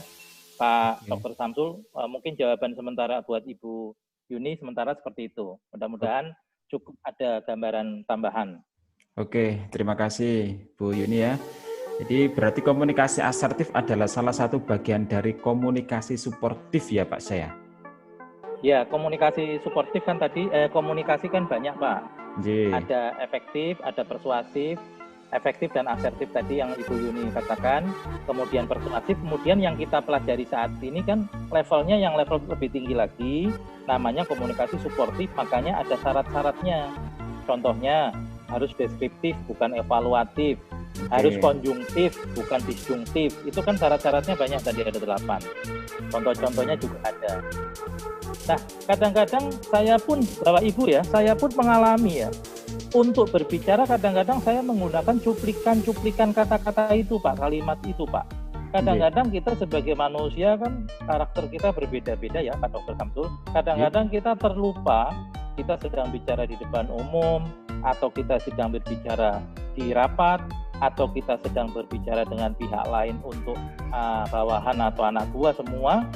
Pak Dr. Samsul. Mungkin jawaban sementara buat Ibu Yuni sementara seperti itu. Mudah-mudahan cukup ada gambaran tambahan. Oke, terima kasih Bu Yuni ya. Jadi berarti komunikasi asertif adalah salah satu bagian dari komunikasi suportif ya Pak saya. Ya, komunikasi suportif kan tadi, komunikasi kan banyak Pak. J. Ada efektif, ada persuasif, efektif dan asertif tadi yang Ibu Yuni katakan. Kemudian persuasif, kemudian yang kita pelajari saat ini kan levelnya yang level lebih tinggi lagi, namanya komunikasi suportif, makanya ada syarat-syaratnya. Contohnya harus deskriptif, bukan evaluatif. Harus konjungtif, bukan disjungtif. Itu kan syarat-syaratnya banyak tadi, ada 8. Contoh-contohnya juga ada. Nah, kadang-kadang saya pun, Bapak Ibu ya, saya pun mengalami ya. Untuk berbicara kadang-kadang saya menggunakan cuplikan-cuplikan kata-kata itu Pak, kalimat itu Pak. Kadang-kadang kita sebagai manusia kan karakter kita berbeda-beda ya Pak Dr. Samsul. Kadang-kadang kita terlupa, kita sedang bicara di depan umum, atau kita sedang berbicara di rapat, atau kita sedang berbicara dengan pihak lain untuk bawahan atau anak buah semua,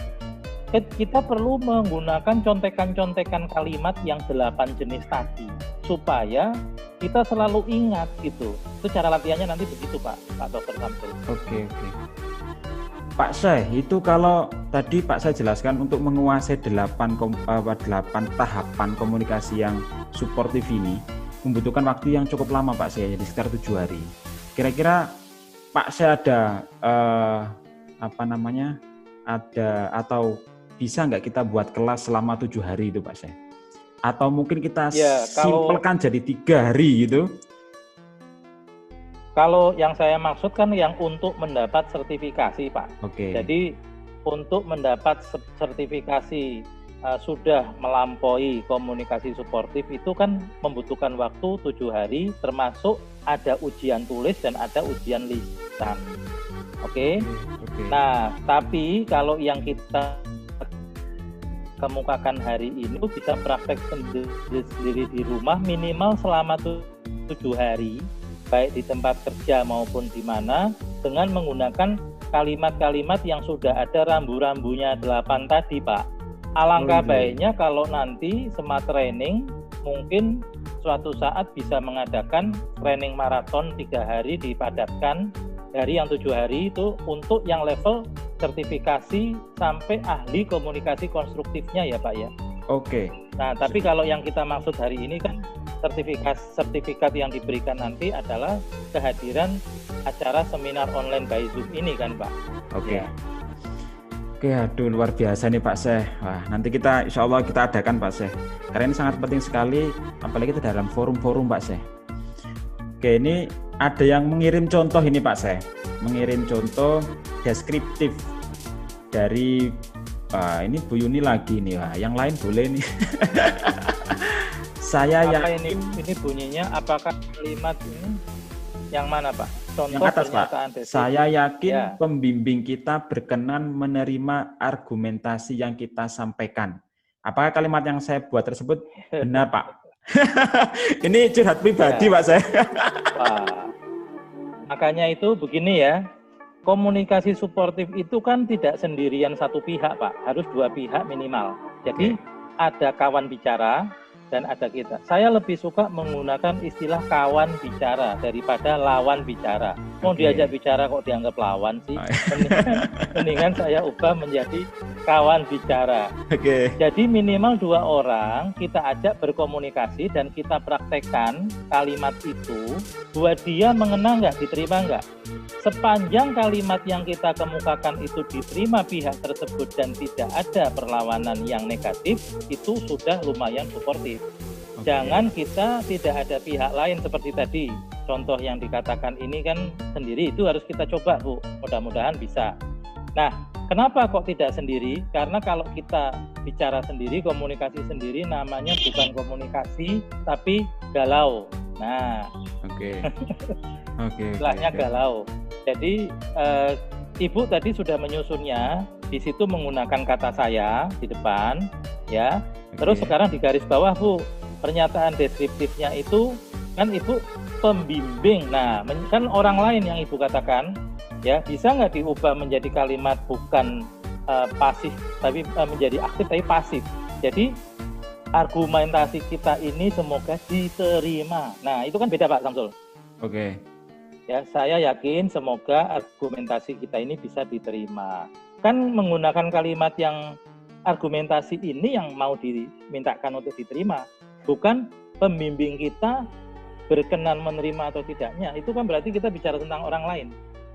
kita perlu menggunakan contekan-contekan kalimat yang 8 jenis tadi supaya kita selalu ingat gitu. Itu cara latihannya nanti begitu Pak Dr. Samsul. Oke. Pak Syekh, itu kalau tadi Pak saya jelaskan untuk menguasai 8 tahapan komunikasi yang suportif ini membutuhkan waktu yang cukup lama Pak Syekh, jadi sekitar 7 hari. Kira-kira Pak saya ada ada atau bisa nggak kita buat kelas selama 7 hari itu Pak saya? Atau mungkin kita simpelkan jadi 3 hari gitu? Kalau yang saya maksud kan yang untuk mendapat sertifikasi Pak. Oke. Jadi untuk mendapat sertifikasi sudah melampaui komunikasi suportif itu kan membutuhkan waktu 7 hari, termasuk ada ujian tulis dan ada ujian lisan. Oke. Nah, tapi kalau yang kita kemukakan hari ini bisa praktek sendiri di rumah minimal selama 7 hari, baik di tempat kerja maupun di mana, dengan menggunakan kalimat-kalimat yang sudah ada rambu-rambunya 8 tadi Pak. Alangkah baiknya kalau nanti Smart Training mungkin suatu saat bisa mengadakan training maraton 3 hari dipadatkan dari yang 7 hari itu untuk yang level sertifikasi sampai ahli komunikasi konstruktifnya ya Pak ya. Oke. Nah tapi kalau yang kita maksud hari ini kan sertifikat yang diberikan nanti adalah kehadiran acara seminar online by Zoom ini kan Pak. Oke. Ya. Oke, aduh luar biasa nih Pak Syekh. Wah, nanti kita insya Allah kita adakan Pak Syekh. Karena ini sangat penting sekali, apalagi kita dalam forum-forum Pak Syekh. Oke, ini ada yang mengirim contoh ini Pak Syekh. Mengirim contoh deskriptif dari ini Bu Yuni lagi nih. Wah, yang lain boleh nih. Saya ini bunyinya apakah kalimat ini yang mana Pak? Contoh yang atas Pak, saya yakin pembimbing kita berkenan menerima argumentasi yang kita sampaikan. Apakah kalimat yang saya buat tersebut benar Pak? Ini curhat pribadi Pak saya. Makanya itu begini ya, komunikasi suportif itu kan tidak sendirian satu pihak Pak, harus 2 pihak minimal. Jadi ada kawan bicara dan ada kita. Saya lebih suka menggunakan istilah kawan bicara daripada lawan bicara. Mau diajak bicara kok dianggap lawan sih. Mendingan saya ubah menjadi kawan bicara. Jadi minimal 2 orang kita ajak berkomunikasi dan kita praktekkan kalimat itu. Buat dia mengena nggak, diterima nggak. Sepanjang kalimat yang kita kemukakan itu diterima pihak tersebut dan tidak ada perlawanan yang negatif, itu sudah lumayan suportif. Jangan kita tidak ada pihak lain seperti tadi. Contoh yang dikatakan ini kan sendiri, itu harus kita coba Bu. Mudah-mudahan bisa. Nah, kenapa kok tidak sendiri? Karena kalau kita bicara sendiri, komunikasi sendiri namanya bukan komunikasi, tapi galau. Nah, istilahnya galau. Jadi Ibu tadi sudah menyusunnya, di situ menggunakan kata saya di depan, ya. Terus sekarang di garis bawah Bu, pernyataan deskriptifnya itu kan Ibu pembimbing. Nah, kan orang lain yang Ibu katakan, ya bisa nggak diubah menjadi kalimat bukan pasif, tapi menjadi aktif tapi pasif. Jadi argumentasi kita ini semoga diterima. Nah, itu kan beda Pak Samsul. Ya, saya yakin semoga argumentasi kita ini bisa diterima. Kan menggunakan kalimat yang argumentasi ini yang mau dimintakan untuk diterima, bukan pembimbing kita berkenan menerima atau tidaknya. Itu kan berarti kita bicara tentang orang lain.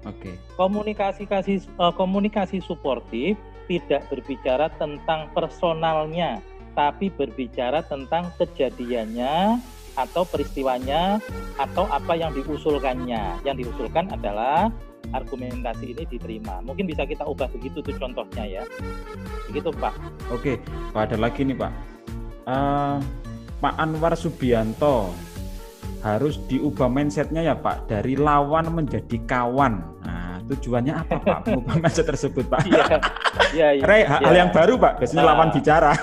Oke. Komunikasi suportif tidak berbicara tentang personalnya, tapi berbicara tentang kejadiannya atau peristiwanya atau apa yang diusulkannya. Yang diusulkan adalah argumentasi ini diterima. Mungkin bisa kita ubah begitu tuh contohnya ya. Begitu Pak. Oke, Pak, ada lagi nih Pak. Pak Anwar Subianto harus diubah mindsetnya ya Pak, dari lawan menjadi kawan. Nah, tujuannya apa Pak mengubah mindset tersebut Pak? Iya. Hal yang baru Pak, biasanya lawan bicara.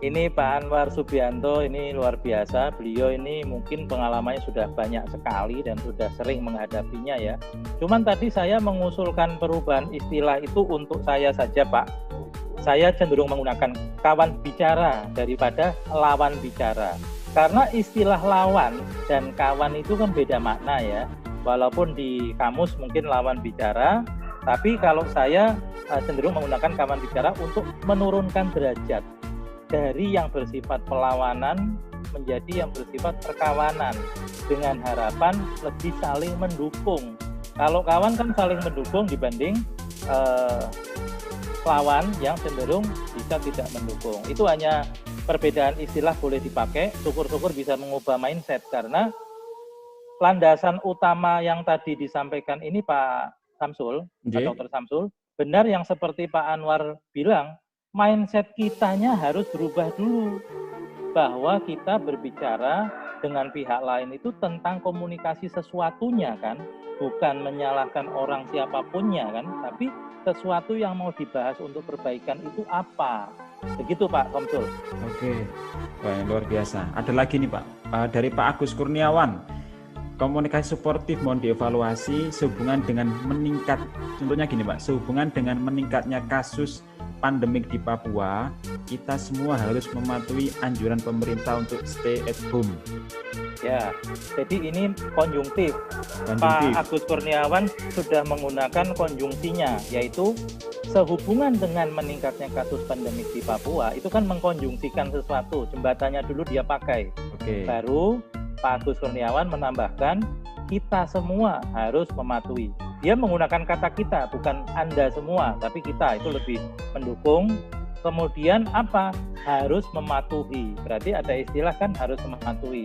Ini Pak Anwar Subianto ini luar biasa. Beliau ini mungkin pengalamannya sudah banyak sekali dan sudah sering menghadapinya ya. Cuman tadi saya mengusulkan perubahan istilah itu untuk saya saja Pak. Saya cenderung menggunakan kawan bicara daripada lawan bicara. Karena istilah lawan dan kawan itu kan beda makna ya. Walaupun di kamus mungkin lawan bicara, tapi kalau saya cenderung menggunakan kawan bicara untuk menurunkan derajat dari yang bersifat perlawanan menjadi yang bersifat perkawanan dengan harapan lebih saling mendukung. Kalau kawan kan saling mendukung dibanding lawan yang cenderung bisa tidak mendukung. Itu hanya perbedaan istilah boleh dipakai, syukur-syukur bisa mengubah mindset karena landasan utama yang tadi disampaikan ini Pak Samsul, Pak Dr. Samsul, benar yang seperti Pak Anwar bilang, mindset kitanya harus berubah dulu. Bahwa kita berbicara dengan pihak lain itu tentang komunikasi sesuatunya kan, bukan menyalahkan orang siapapunnya kan, tapi sesuatu yang mau dibahas untuk perbaikan itu apa. Begitu Pak Komsul. Oke, wah luar biasa. Ada lagi nih Pak, dari Pak Agus Kurniawan. Komunikasi suportif mohon dievaluasi sehubungan dengan meningkat, contohnya gini Pak, sehubungan dengan meningkatnya kasus pandemik di Papua, kita semua harus mematuhi anjuran pemerintah untuk stay at home. Ya, jadi ini konjungtif. Pak Agus Kurniawan sudah menggunakan konjungsinya, yaitu sehubungan dengan meningkatnya kasus pandemik di Papua, itu kan mengkonjungsikan sesuatu, jembatannya dulu dia pakai. Oke. Baru Pak Agus Kurniawan menambahkan, kita semua harus mematuhi. Dia menggunakan kata kita, bukan Anda semua, tapi kita, itu lebih mendukung. Kemudian apa? Harus mematuhi. Berarti ada istilah kan harus mematuhi.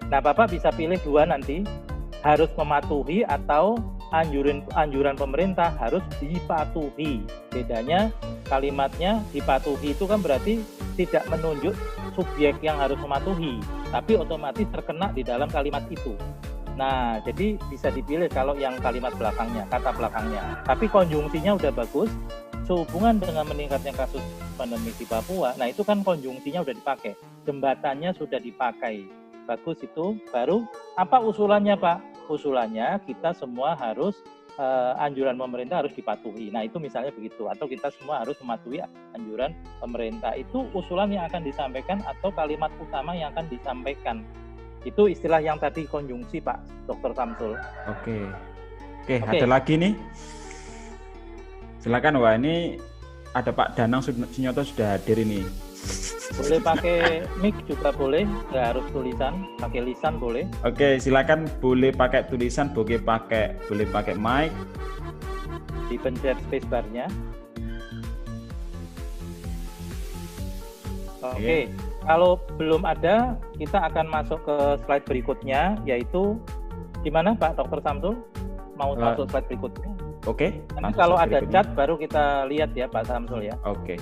Nah, Bapak bisa pilih dua nanti, harus mematuhi atau anjuran pemerintah harus dipatuhi. Bedanya kalimatnya dipatuhi itu kan berarti tidak menunjuk subjek yang harus mematuhi, tapi otomatis terkena di dalam kalimat itu. Nah, jadi bisa dipilih kalau yang kalimat belakangnya, kata belakangnya. Tapi konjungsinya udah bagus, sehubungan dengan meningkatnya kasus pandemi di Papua, nah itu kan konjungsinya udah dipakai, jembatannya sudah dipakai. Bagus itu, baru apa usulannya Pak? Usulannya kita semua harus, anjuran pemerintah harus dipatuhi. Nah itu misalnya begitu, atau kita semua harus mematuhi anjuran pemerintah. Itu usulan yang akan disampaikan atau kalimat utama yang akan disampaikan. Itu istilah yang tadi konjungsi Pak Dr. Samsul. Oke, ada lagi nih. Silakan, wah ini ada Pak Danang Sunyoto sudah hadir ini. Boleh pakai mic juga boleh, nggak harus tulisan, pakai lisan boleh. Oke, silakan, boleh pakai tulisan, boleh pakai mic. Dipencet spacebar-nya. Oke. Kalau belum ada, kita akan masuk ke slide berikutnya, yaitu gimana Pak Dr. Samsul? Mau masuk slide berikutnya? Oke. Nanti kalau ada chat baru kita lihat ya Pak Samsul ya. Oke.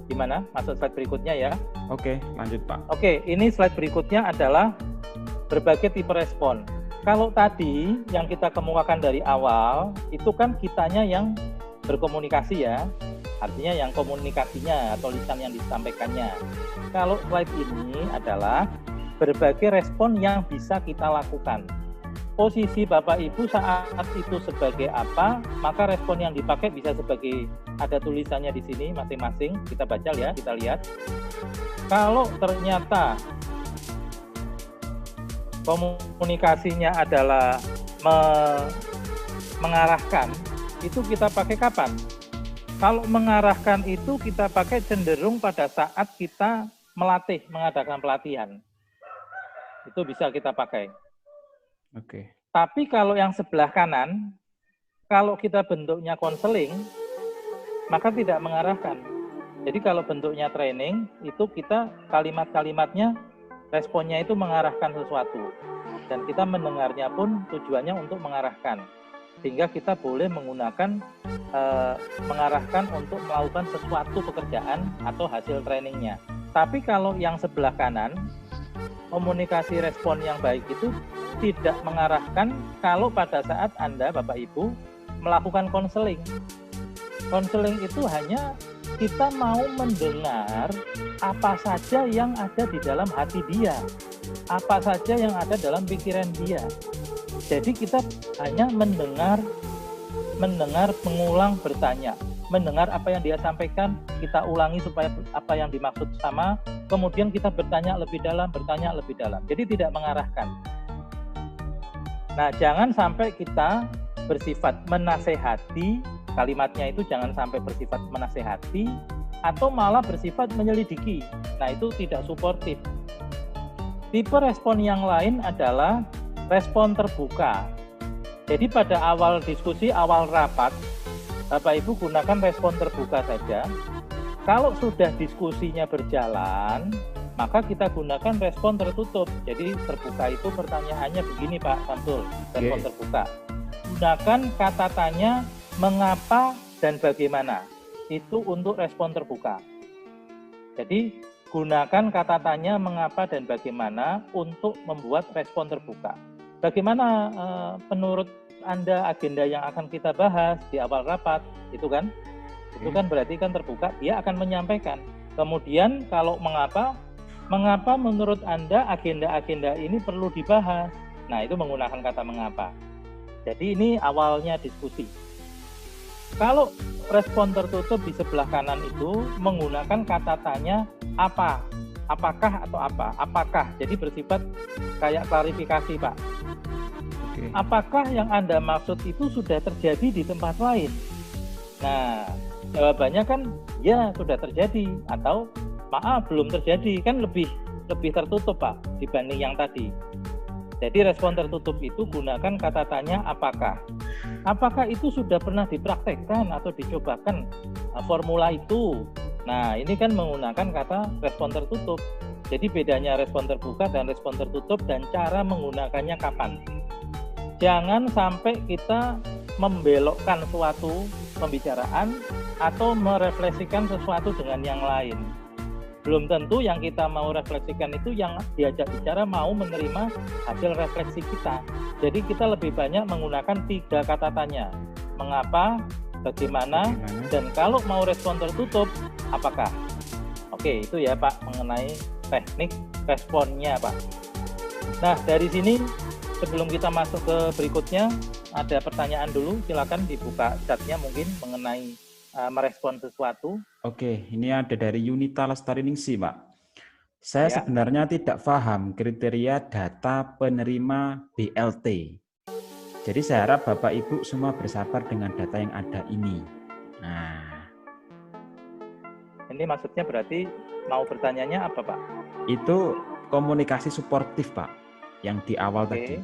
Gimana? Masuk slide berikutnya ya. Oke, lanjut Pak. Oke, ini slide berikutnya adalah berbagai tipe respon. Kalau tadi yang kita kemukakan dari awal, itu kan kitanya yang berkomunikasi ya. Artinya yang komunikasinya atau lisan yang disampaikannya. Kalau slide ini adalah berbagai respon yang bisa kita lakukan. Posisi Bapak Ibu saat itu sebagai apa, maka respon yang dipakai bisa sebagai, ada tulisannya di sini masing-masing, kita baca ya, kita lihat. Kalau ternyata komunikasinya adalah mengarahkan, itu kita pakai kapan? Kalau mengarahkan itu kita pakai cenderung pada saat kita melatih, mengadakan pelatihan. Itu bisa kita pakai. Oke. Tapi kalau yang sebelah kanan, kalau kita bentuknya konseling, maka tidak mengarahkan. Jadi kalau bentuknya training, itu kita kalimat-kalimatnya, responnya itu mengarahkan sesuatu. Dan kita mendengarnya pun tujuannya untuk mengarahkan. Sehingga kita boleh menggunakan, mengarahkan untuk melakukan sesuatu pekerjaan atau hasil trainingnya. Tapi kalau yang sebelah kanan, komunikasi respon yang baik itu tidak mengarahkan kalau pada saat Anda, Bapak Ibu, melakukan konseling. Konseling itu hanya kita mau mendengar apa saja yang ada di dalam hati dia, apa saja yang ada dalam pikiran dia. Jadi kita hanya mendengar, mengulang, bertanya, mendengar apa yang dia sampaikan, kita ulangi supaya apa yang dimaksud sama, kemudian kita bertanya lebih dalam. Jadi tidak mengarahkan. Nah, jangan sampai kita bersifat menasehati, kalimatnya itu jangan sampai bersifat menasehati, atau malah bersifat menyelidiki. Nah, itu tidak suportif. Tipe respon yang lain adalah respon terbuka. Jadi pada awal diskusi, awal rapat, Bapak Ibu gunakan respon terbuka saja. Kalau sudah diskusinya berjalan, maka kita gunakan respon tertutup. Jadi terbuka itu pertanyaannya begini Pak Samsul, respon terbuka. Gunakan kata tanya mengapa dan bagaimana. Itu untuk respon terbuka. Jadi gunakan kata tanya mengapa dan bagaimana untuk membuat respon terbuka. Bagaimana menurut Anda agenda yang akan kita bahas di awal rapat, itu kan berarti kan terbuka, dia akan menyampaikan. Kemudian kalau mengapa menurut Anda agenda-agenda ini perlu dibahas. Nah, itu menggunakan kata mengapa. Jadi ini awalnya diskusi. Kalau respon tertutup di sebelah kanan itu menggunakan kata tanya apa, apakah atau apa, apakah. Jadi bersifat kayak klarifikasi Pak. Apakah yang Anda maksud itu sudah terjadi di tempat lain? Nah, jawabannya kan ya sudah terjadi, atau maaf belum terjadi, kan lebih tertutup Pak dibanding yang tadi. Jadi respon tertutup itu gunakan kata tanya apakah. Apakah itu sudah pernah dipraktekkan atau dicobakan formula itu? Nah, ini kan menggunakan kata respon tertutup. Jadi bedanya respon terbuka dan respon tertutup dan cara menggunakannya kapan. Jangan sampai kita membelokkan suatu pembicaraan atau merefleksikan sesuatu dengan yang lain. Belum tentu yang kita mau refleksikan itu yang diajak bicara mau menerima hasil refleksi kita. Jadi kita lebih banyak menggunakan 3 kata tanya. Mengapa, bagaimana, dan kalau mau respon tertutup, apakah. Oke, itu ya Pak mengenai teknik responnya Pak. Nah, dari sini sebelum kita masuk ke berikutnya, ada pertanyaan dulu, silakan dibuka chatnya mungkin mengenai merespon sesuatu. Oke, ini ada dari Yunita Lestariningsi, Pak. Saya sebenarnya tidak paham kriteria data penerima BLT. Jadi saya harap Bapak Ibu semua bersabar dengan data yang ada ini. Nah, ini maksudnya berarti mau bertanyanya apa Pak? Itu komunikasi suportif Pak, yang di awal tadi.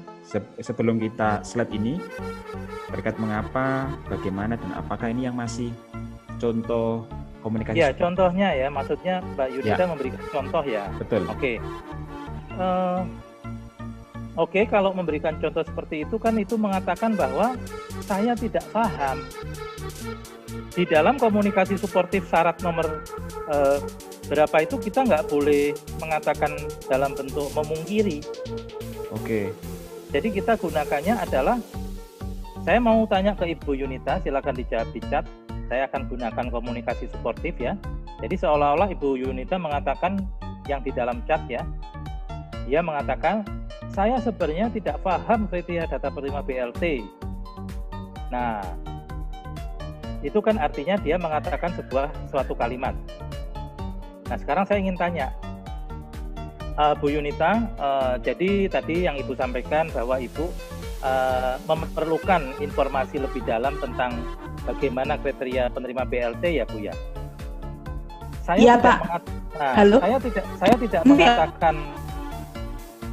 Sebelum kita slide ini, terkait mengapa, bagaimana, dan apakah ini yang masih contoh komunikasi. Ya, contohnya ya, maksudnya Mbak Yunita memberikan contoh ya. Betul. Oke, kalau memberikan contoh seperti itu kan itu mengatakan bahwa saya tidak paham. Di dalam komunikasi suportif syarat nomor berapa itu kita nggak boleh mengatakan dalam bentuk memungkiri. Jadi kita gunakannya adalah, saya mau tanya ke Ibu Yunita, silakan dijawab di chat. Saya akan gunakan komunikasi suportif ya. Jadi seolah-olah Ibu Yunita mengatakan yang di dalam chat ya. Dia mengatakan, saya sebenarnya tidak paham kriteria data penerima BLT. Nah, itu kan artinya dia mengatakan suatu kalimat. Nah, sekarang saya ingin tanya, Bu Yunita, jadi tadi yang Ibu sampaikan bahwa Ibu memerlukan informasi lebih dalam tentang bagaimana kriteria penerima BLT ya Bu ya. Iya Pak. Halo. Saya tidak mengatakan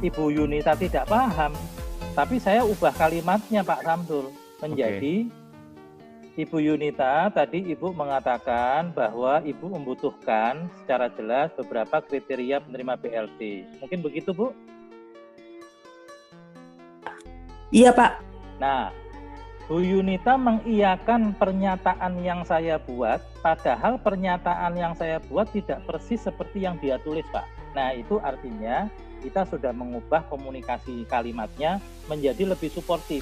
Ibu Yunita tidak paham, tapi saya ubah kalimatnya Pak Samsul menjadi Ibu Yunita, tadi Ibu mengatakan bahwa Ibu membutuhkan secara jelas beberapa kriteria penerima BLT. Mungkin begitu, Bu? Iya, Pak. Nah, Bu Yunita mengiyakan pernyataan yang saya buat, padahal pernyataan yang saya buat tidak persis seperti yang dia tulis, Pak. Nah, itu artinya kita sudah mengubah komunikasi kalimatnya menjadi lebih suportif.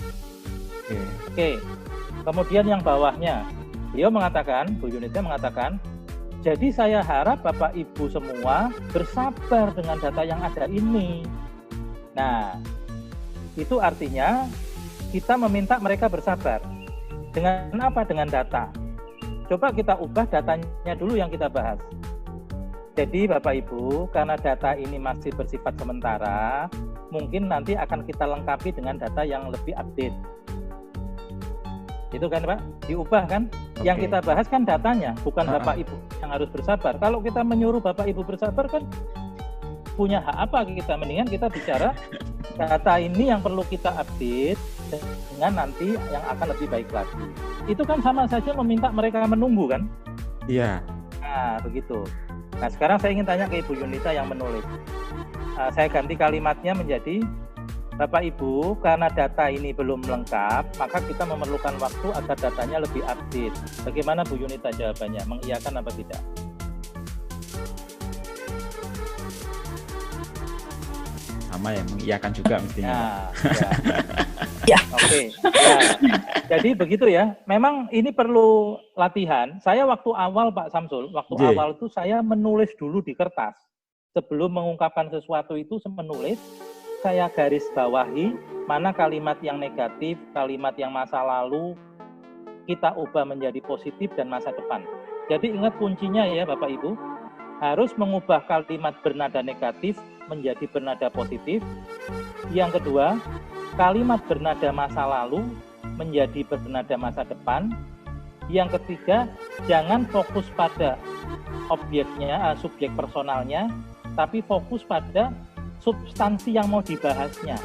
Oke. Kemudian yang bawahnya, beliau mengatakan, Bu Yunita mengatakan, jadi saya harap Bapak Ibu semua bersabar dengan data yang ada ini. Nah, itu artinya kita meminta mereka bersabar. Dengan apa? Dengan data. Coba kita ubah datanya dulu yang kita bahas. Jadi Bapak Ibu, karena data ini masih bersifat sementara, mungkin nanti akan kita lengkapi dengan data yang lebih update. Itu kan Pak, diubah kan? Yang kita bahas kan datanya, bukan Bapak Ibu yang harus bersabar. Kalau kita menyuruh Bapak Ibu bersabar kan punya hak apa kita? Mendingan kita bicara data ini yang perlu kita update dengan nanti yang akan lebih baik lagi. Itu kan sama saja meminta mereka menunggu kan? Iya. Nah begitu. Nah sekarang saya ingin tanya ke Ibu Yunita yang menulis. Saya ganti kalimatnya menjadi Bapak Ibu, karena data ini belum lengkap, maka kita memerlukan waktu agar datanya lebih update. Bagaimana Bu Yunita jawabannya? Mengiyakan apa tidak? Sama ya, mengiyakan juga mestinya. Ya. Oke. Ya. Jadi begitu ya. Memang ini perlu latihan. Saya waktu awal Pak Samsul, awal itu saya menulis dulu di kertas. Sebelum mengungkapkan sesuatu itu saya menulis. Saya garis bawahi mana kalimat yang negatif, kalimat yang masa lalu kita ubah menjadi positif dan masa depan. Jadi ingat kuncinya ya Bapak Ibu, harus mengubah kalimat bernada negatif menjadi bernada positif. Yang kedua, kalimat bernada masa lalu menjadi bernada masa depan. Yang ketiga, jangan fokus pada objeknya, subjek personalnya, tapi fokus pada substansi yang mau dibahasnya.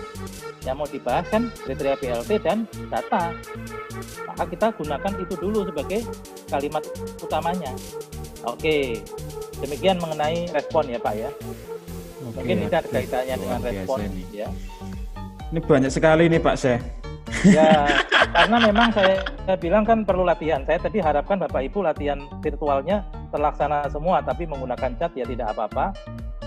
Yang mau dibahas kan kriteria BLT dan data. Maka kita gunakan itu dulu sebagai kalimat utamanya. Oke, demikian mengenai respon ya Pak ya. Mungkin ini ada kaitannya dengan respon ya. Ini banyak sekali nih Pak Syekh. Ya, karena memang saya bilang kan perlu latihan. Saya tadi harapkan Bapak Ibu latihan virtualnya terlaksana semua, tapi menggunakan chat ya tidak apa-apa.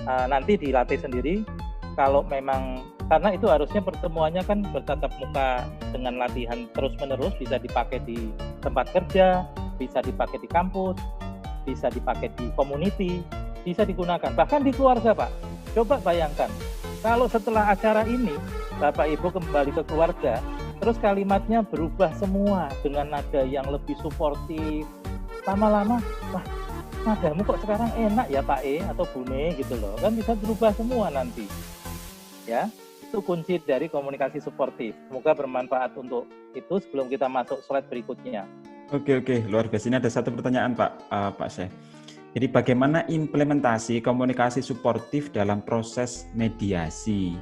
Nanti dilatih sendiri kalau memang, karena itu harusnya pertemuannya kan bertatap muka dengan latihan terus-menerus, bisa dipakai di tempat kerja, bisa dipakai di kampus, bisa dipakai di community, bisa digunakan bahkan di keluarga Pak. Coba bayangkan kalau setelah acara ini Bapak Ibu kembali ke keluarga, terus kalimatnya berubah semua dengan nada yang lebih suportif, lama-lama wah nadamu kok sekarang enak ya Pak atau Bune gitu loh, kan bisa berubah semua nanti ya. Itu kunci dari komunikasi suportif. Semoga bermanfaat untuk itu. Sebelum kita masuk slide berikutnya. Oke, luar biasa. Ini ada satu pertanyaan Pak Syekh. Jadi bagaimana implementasi komunikasi suportif dalam proses mediasi?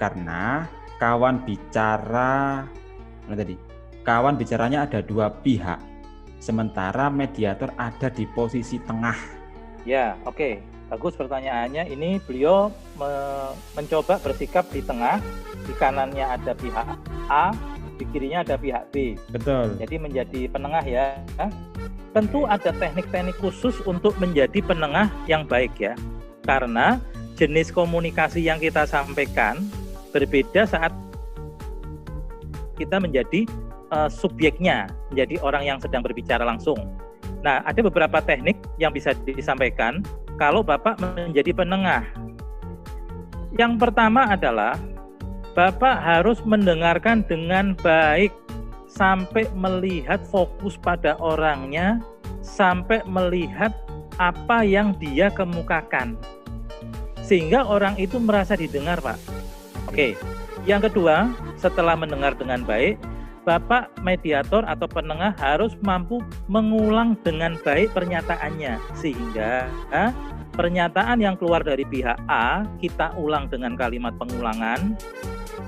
Karena kawan bicaranya ada dua pihak, sementara mediator ada di posisi tengah. Ya, oke. Bagus pertanyaannya. Ini beliau mencoba bersikap di tengah. Di kanannya ada pihak A, di kirinya ada pihak B. Betul. Jadi menjadi penengah ya. Tentu ada teknik-teknik khusus untuk menjadi penengah yang baik ya. Karena jenis komunikasi yang kita sampaikan berbeda saat kita menjadi subjeknya, menjadi orang yang sedang berbicara langsung. Nah, ada beberapa teknik yang bisa disampaikan kalau Bapak menjadi penengah. Yang pertama adalah Bapak harus mendengarkan dengan baik sampai melihat fokus pada orangnya, sampai melihat apa yang dia kemukakan. sehingga orang itu merasa didengar, Pak. Oke. Yang kedua, setelah mendengar dengan baik, Bapak mediator atau penengah harus mampu mengulang dengan baik pernyataannya, sehingga pernyataan yang keluar dari pihak A kita ulang dengan kalimat pengulangan,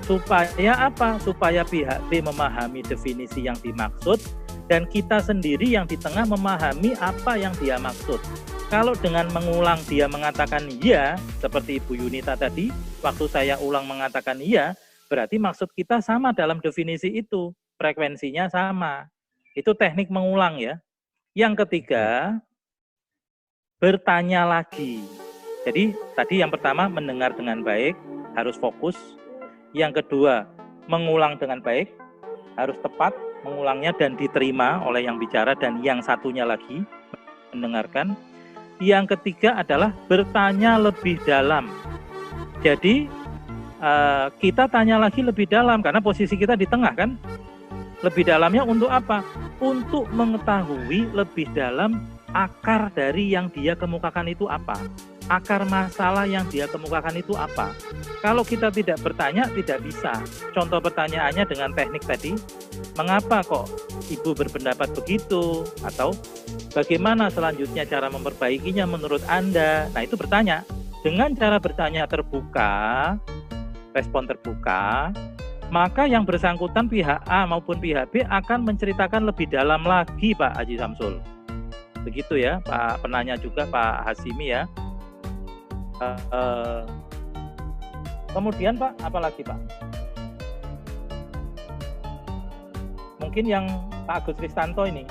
supaya apa? Supaya pihak B memahami definisi yang dimaksud dan kita sendiri yang di tengah memahami apa yang dia maksud. Kalau dengan mengulang dia mengatakan iya, seperti Ibu Yunita tadi, waktu saya ulang mengatakan iya, berarti maksud kita sama dalam definisi itu, frekuensinya sama. Itu teknik mengulang ya. Yang ketiga, bertanya lagi. Jadi tadi yang pertama mendengar dengan baik, harus fokus. Yang kedua, mengulang dengan baik, harus tepat mengulangnya dan diterima oleh yang bicara, dan yang satunya lagi mendengarkan. Yang ketiga adalah bertanya lebih dalam. Jadi kita tanya lagi lebih dalam karena posisi kita di tengah kan. Lebih dalamnya untuk apa? Untuk mengetahui lebih dalam akar dari yang dia kemukakan itu apa. Akar masalah yang dia kemukakan itu apa. Kalau kita tidak bertanya, tidak bisa. Contoh pertanyaannya dengan teknik tadi, mengapa kok Ibu berpendapat begitu? Atau bagaimana selanjutnya cara memperbaikinya menurut Anda? Nah, itu bertanya. Dengan cara bertanya terbuka, respon terbuka, maka yang bersangkutan pihak A maupun pihak B akan menceritakan lebih dalam lagi, Pak Haji Samsul. Begitu ya, Pak penanya juga, Pak Hasimi ya. Kemudian Pak, apalagi Pak? Mungkin yang Pak Agus Ristanto ini.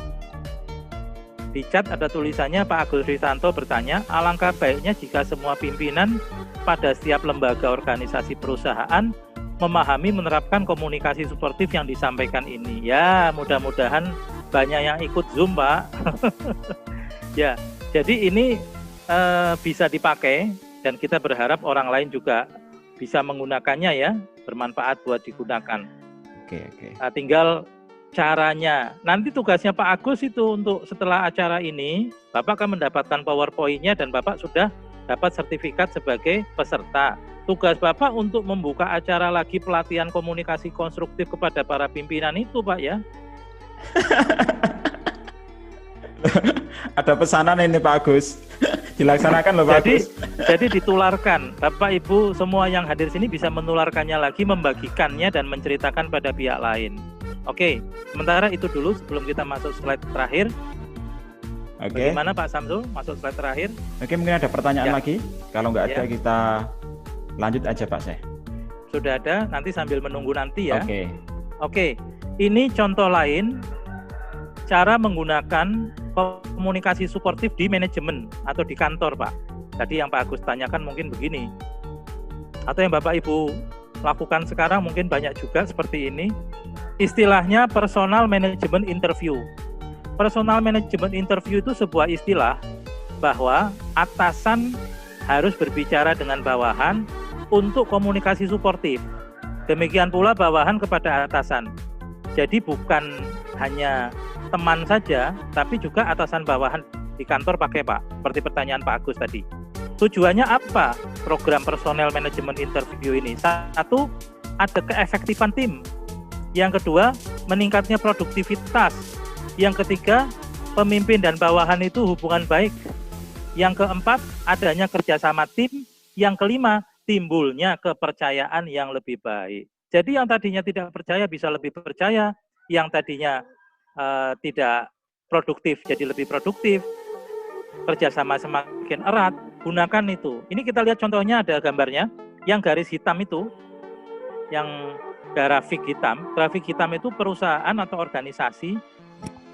Di chat ada tulisannya Pak Agus Ristanto bertanya, alangkah baiknya jika semua pimpinan pada setiap lembaga organisasi perusahaan memahami menerapkan komunikasi suportif yang disampaikan ini. Ya, mudah-mudahan banyak yang ikut Zoom, Pak. Ya, jadi ini bisa dipakai dan kita berharap orang lain juga bisa menggunakannya ya, bermanfaat buat digunakan. Oke. Tinggal caranya. Nanti tugasnya Pak Agus itu untuk setelah acara ini, Bapak akan mendapatkan PowerPoint-nya dan Bapak sudah dapat sertifikat sebagai peserta. Tugas Bapak untuk membuka acara lagi pelatihan komunikasi konstruktif kepada para pimpinan itu, Pak ya. Ada pesanan ini Pak Agus. Dilaksanakan loh Pak Agus. Jadi ditularkan. Bapak Ibu semua yang hadir sini bisa menularkannya lagi, membagikannya dan menceritakan pada pihak lain. Oke, sementara itu dulu sebelum kita masuk slide terakhir. Oke. Bagaimana Pak Samsul? Masuk slide terakhir. Oke, mungkin ada pertanyaan lagi. Kalau nggak ada kita lanjut aja Pak Syekh. Sudah ada, nanti sambil menunggu nanti ya. Oke. Ini contoh lain cara menggunakan komunikasi suportif di manajemen atau di kantor, Pak. Tadi yang Pak Agus tanyakan mungkin begini. Atau yang Bapak Ibu lakukan sekarang mungkin banyak juga seperti ini. Istilahnya personal management interview. Personal management interview itu sebuah istilah bahwa atasan harus berbicara dengan bawahan untuk komunikasi suportif. Demikian pula bawahan kepada atasan. Jadi bukan hanya teman saja, tapi juga atasan bawahan di kantor pakai Pak. Seperti pertanyaan Pak Agus tadi. Tujuannya apa program personal management interview ini? Satu, ada keefektifan tim. Yang kedua, meningkatnya produktivitas. Yang ketiga, pemimpin dan bawahan itu hubungan baik. Yang keempat, adanya kerjasama tim. Yang kelima, timbulnya kepercayaan yang lebih baik. Jadi yang tadinya tidak percaya bisa lebih percaya, yang tadinya tidak produktif jadi lebih produktif, kerjasama semakin erat, gunakan itu. Ini kita lihat contohnya, ada gambarnya, yang garis hitam itu, yang grafik hitam itu perusahaan atau organisasi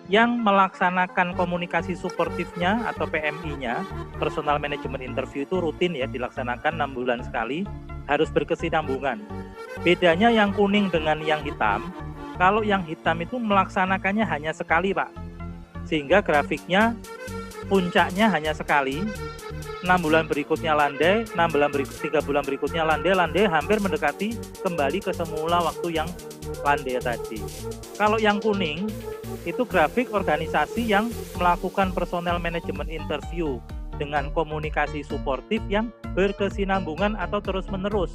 yang melaksanakan komunikasi suportifnya atau PMI-nya, personal management interview itu rutin ya, dilaksanakan 6 bulan sekali, harus berkesinambungan. Bedanya yang kuning dengan yang hitam, kalau yang hitam itu melaksanakannya hanya sekali Pak, sehingga grafiknya puncaknya hanya sekali, 6 bulan berikutnya landai, 3 bulan berikutnya landai, hampir mendekati kembali ke semula waktu yang landai tadi. Kalau yang kuning, itu grafik organisasi yang melakukan personal management interview dengan komunikasi suportif yang berkesinambungan atau terus-menerus.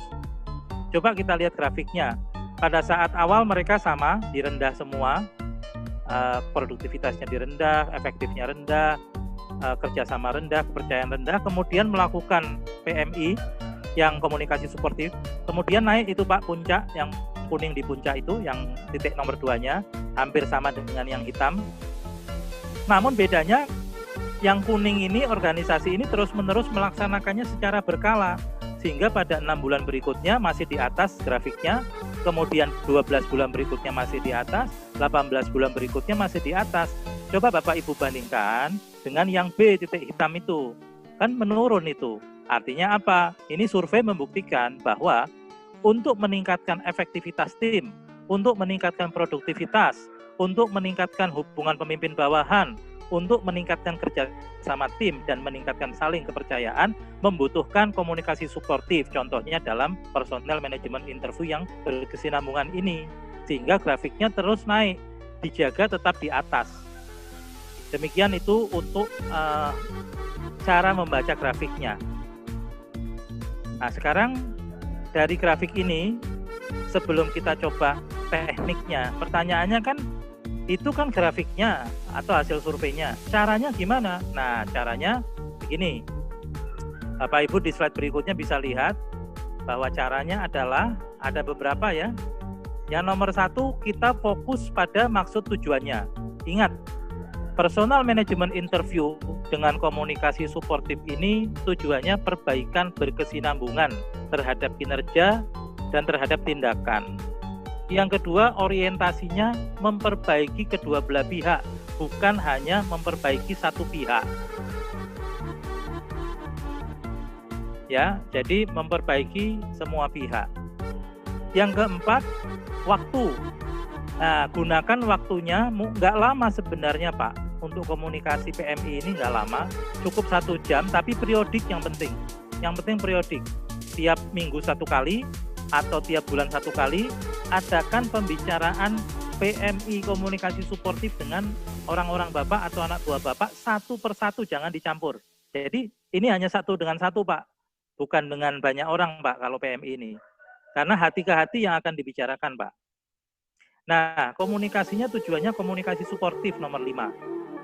Coba kita lihat grafiknya. Pada saat awal mereka sama, di rendah semua, produktivitasnya di rendah, efektifnya rendah, kerjasama rendah, kepercayaan rendah, kemudian melakukan PMI yang komunikasi suportif, kemudian naik itu Pak puncak, yang kuning di puncak itu, yang titik nomor 2-nya, hampir sama dengan yang hitam. Namun bedanya, yang kuning ini, organisasi ini terus-menerus melaksanakannya secara berkala, sehingga pada 6 bulan berikutnya masih di atas grafiknya, kemudian 12 bulan berikutnya masih di atas, 18 bulan berikutnya masih di atas. Coba Bapak Ibu bandingkan dengan yang B titik hitam itu, kan menurun itu. Artinya apa? Ini survei membuktikan bahwa untuk meningkatkan efektivitas tim, untuk meningkatkan produktivitas, untuk meningkatkan hubungan pemimpin bawahan, untuk meningkatkan kerja sama tim dan meningkatkan saling kepercayaan, membutuhkan komunikasi suportif, contohnya dalam personal management interview yang berkesinambungan ini, sehingga grafiknya terus naik, dijaga tetap di atas. Demikian itu untuk cara membaca grafiknya. Nah, sekarang dari grafik ini, sebelum kita coba tekniknya, pertanyaannya kan, itu kan grafiknya atau hasil surveinya. Caranya gimana? Nah, caranya begini. Bapak Ibu di slide berikutnya bisa lihat bahwa caranya adalah ada beberapa ya. Yang nomor 1, kita fokus pada maksud tujuannya. Ingat, personal management interview dengan komunikasi suportif ini tujuannya perbaikan berkesinambungan terhadap kinerja dan terhadap tindakan. Yang kedua, orientasinya memperbaiki kedua belah pihak, bukan hanya memperbaiki satu pihak. Ya, jadi memperbaiki semua pihak. Yang keempat, waktu. Nah, gunakan waktunya, nggak lama sebenarnya Pak. Untuk komunikasi PMI ini nggak lama, cukup 1 jam, tapi periodik yang penting. Yang penting periodik. Tiap minggu 1 kali, atau tiap bulan 1 kali, adakan pembicaraan PMI komunikasi suportif dengan orang-orang Bapak atau anak buah Bapak satu persatu, jangan dicampur. Jadi ini hanya 1 dengan 1 Pak, bukan dengan banyak orang Pak kalau PMI ini. Karena hati ke hati yang akan dibicarakan Pak. Nah, komunikasinya tujuannya komunikasi suportif nomor 5.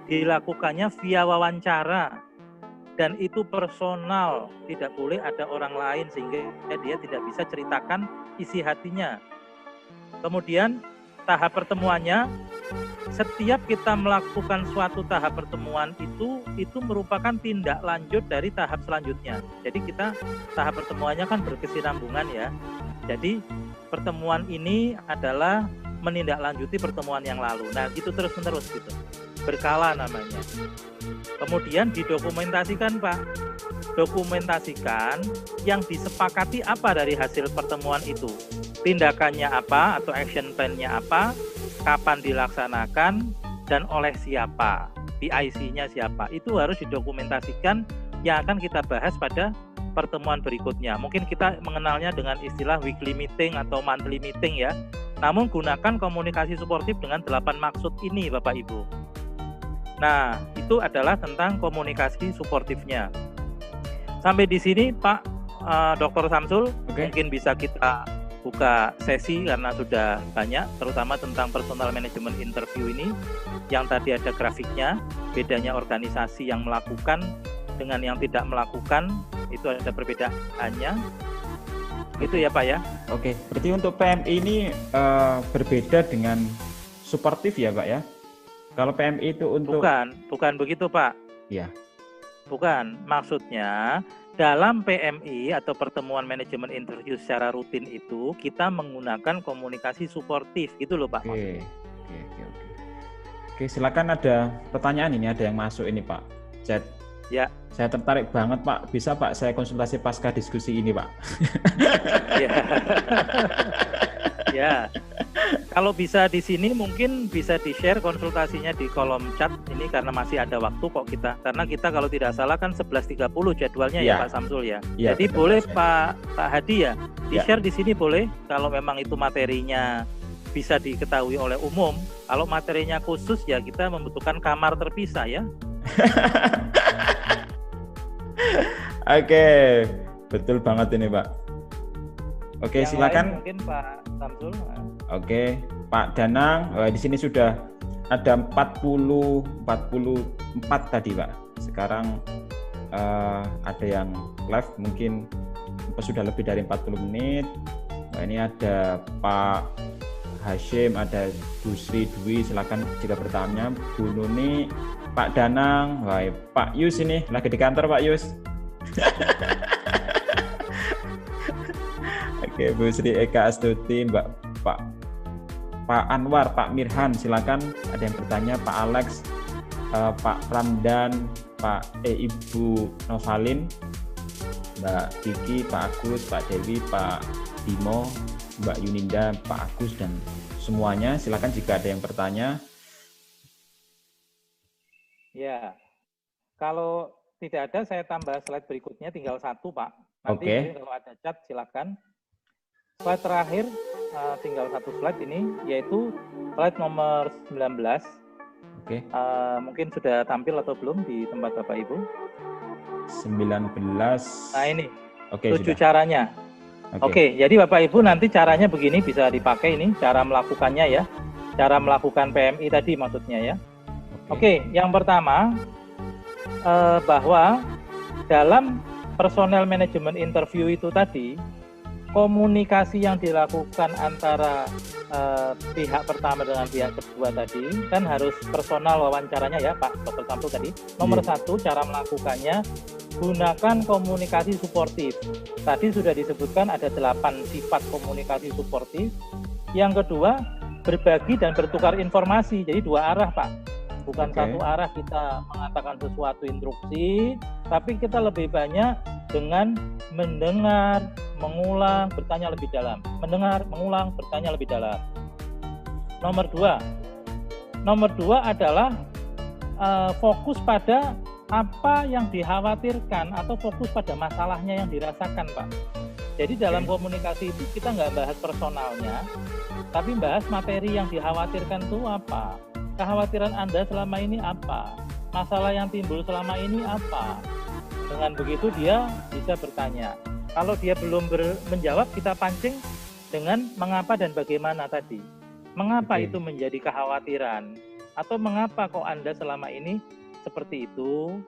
Dilakukannya via wawancara. Dan itu personal, tidak boleh ada orang lain sehingga dia tidak bisa ceritakan isi hatinya. Kemudian tahap pertemuannya, setiap kita melakukan suatu tahap pertemuan itu merupakan tindak lanjut dari tahap selanjutnya. Jadi kita tahap pertemuannya kan berkesinambungan ya. Jadi pertemuan ini adalah menindaklanjuti pertemuan yang lalu. Nah, gitu terus-menerus gitu. Berkala namanya. Kemudian didokumentasikan Pak. Dokumentasikan yang disepakati apa dari hasil pertemuan itu. Tindakannya apa atau action plan-nya apa, kapan dilaksanakan, dan oleh siapa, PIC-nya siapa. Itu harus didokumentasikan yang akan kita bahas pada pertemuan berikutnya. Mungkin kita mengenalnya dengan istilah weekly meeting atau monthly meeting ya. Namun gunakan komunikasi suportif dengan 8 maksud ini Bapak Ibu. Nah, itu adalah tentang komunikasi suportifnya. Sampai di sini Pak Dr. Samsul, mungkin bisa kita buka sesi karena sudah banyak, terutama tentang personal management interview ini, yang tadi ada grafiknya, bedanya organisasi yang melakukan dengan yang tidak melakukan, itu ada perbedaannya. Itu ya Pak ya. Oke, berarti untuk PMI ini berbeda dengan suportif ya Pak ya? Kalau PMI itu untuk... Bukan begitu Pak. Iya. Bukan, maksudnya dalam PMI atau pertemuan manajemen interview secara rutin itu kita menggunakan komunikasi suportif gitu loh Pak. Oke, silakan, ada pertanyaan ini, ada yang masuk ini Pak. Chat. Ya. Saya tertarik banget Pak. Bisa Pak saya konsultasi pasca diskusi ini Pak? Ya. Ya. Kalau bisa di sini mungkin bisa di-share konsultasinya di kolom chat ini karena masih ada waktu kok kita. Karena kita kalau tidak salah kan 11.30 jadwalnya ya Pak Samsul ya. Jadi boleh Pak Hadi ya di-share di sini boleh kalau memang itu materinya bisa diketahui oleh umum. Kalau materinya khusus ya kita membutuhkan kamar terpisah ya. Oke. Betul banget ini Pak. Oke, Yang silakan. lain mungkin Pak Samsul. Oke, Pak Danang. Di sini sudah ada 44 tadi Pak. Sekarang ada yang live mungkin sudah lebih dari 40 menit. Ini ada Pak Hashim, ada Bu Sri Dwi, silakan jika bertanya. Bu Nuni, Pak Danang, Pak Yus ini lagi di kantor Pak Yus. Oke, Bu Sri Eka Astuti, Pak Anwar, Pak Mirhan, silakan ada yang bertanya. Pak Alex, Pak Ramdan, Ibu Novalin, Mbak Kiki, Pak Agus, Pak Dewi, Pak Bimo, Mbak Yuninda, Pak Agus, dan semuanya. Silakan jika ada yang bertanya. Ya, kalau tidak ada saya tambah slide berikutnya, tinggal satu Pak. Nanti Oke. kalau ada chat silakan. Slide terakhir, tinggal satu slide ini, yaitu slide nomor 19. Oke. Mungkin sudah tampil atau belum di tempat Bapak Ibu? 19. Nah ini, Oke, 7 sudah. caranya. Oke, jadi Bapak Ibu nanti caranya begini, bisa dipakai ini, cara melakukannya ya. Cara melakukan PMI tadi maksudnya ya. Oke, yang pertama, bahwa dalam personal management interview itu tadi, komunikasi yang dilakukan antara pihak pertama dengan pihak kedua tadi, kan harus personal wawancaranya ya Pak Dr. Samsul tadi. Nomor satu, cara melakukannya, gunakan komunikasi suportif. Tadi sudah disebutkan ada 8 sifat komunikasi suportif. Yang kedua, berbagi dan bertukar informasi. Jadi 2 arah Pak. Bukan satu arah kita mengatakan sesuatu instruksi, tapi kita lebih banyak dengan mendengar, mengulang, bertanya lebih dalam. Mendengar, mengulang, bertanya lebih dalam. Nomor 2 adalah fokus pada apa yang dikhawatirkan atau fokus pada masalahnya yang dirasakan Pak. Jadi dalam komunikasi itu kita nggak bahas personalnya, tapi bahas materi yang dikhawatirkan itu apa. Kekhawatiran Anda selama ini apa? Masalah yang timbul selama ini apa? Dengan begitu dia bisa bertanya. Kalau dia belum menjawab, kita pancing dengan mengapa dan bagaimana tadi. Mengapa itu menjadi kekhawatiran? Atau mengapa kok Anda selama ini seperti itu,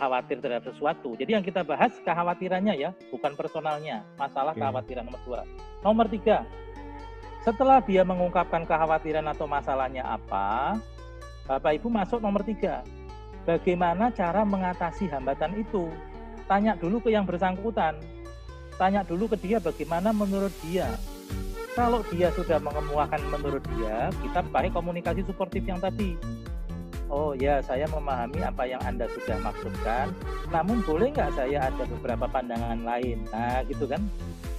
khawatir terhadap sesuatu. Jadi yang kita bahas kekhawatirannya ya, bukan personalnya. Masalah kekhawatiran nomor 2. Nomor 3, setelah dia mengungkapkan kekhawatiran atau masalahnya apa, Bapak Ibu masuk nomor 3. Bagaimana cara mengatasi hambatan itu? Tanya dulu ke yang bersangkutan. Tanya dulu ke dia bagaimana menurut dia. Kalau dia sudah mengemukakan menurut dia, kita pakai komunikasi suportif yang tadi. Oh ya, saya memahami apa yang Anda sudah maksudkan, namun boleh nggak saya ada beberapa pandangan lain? Nah gitu kan.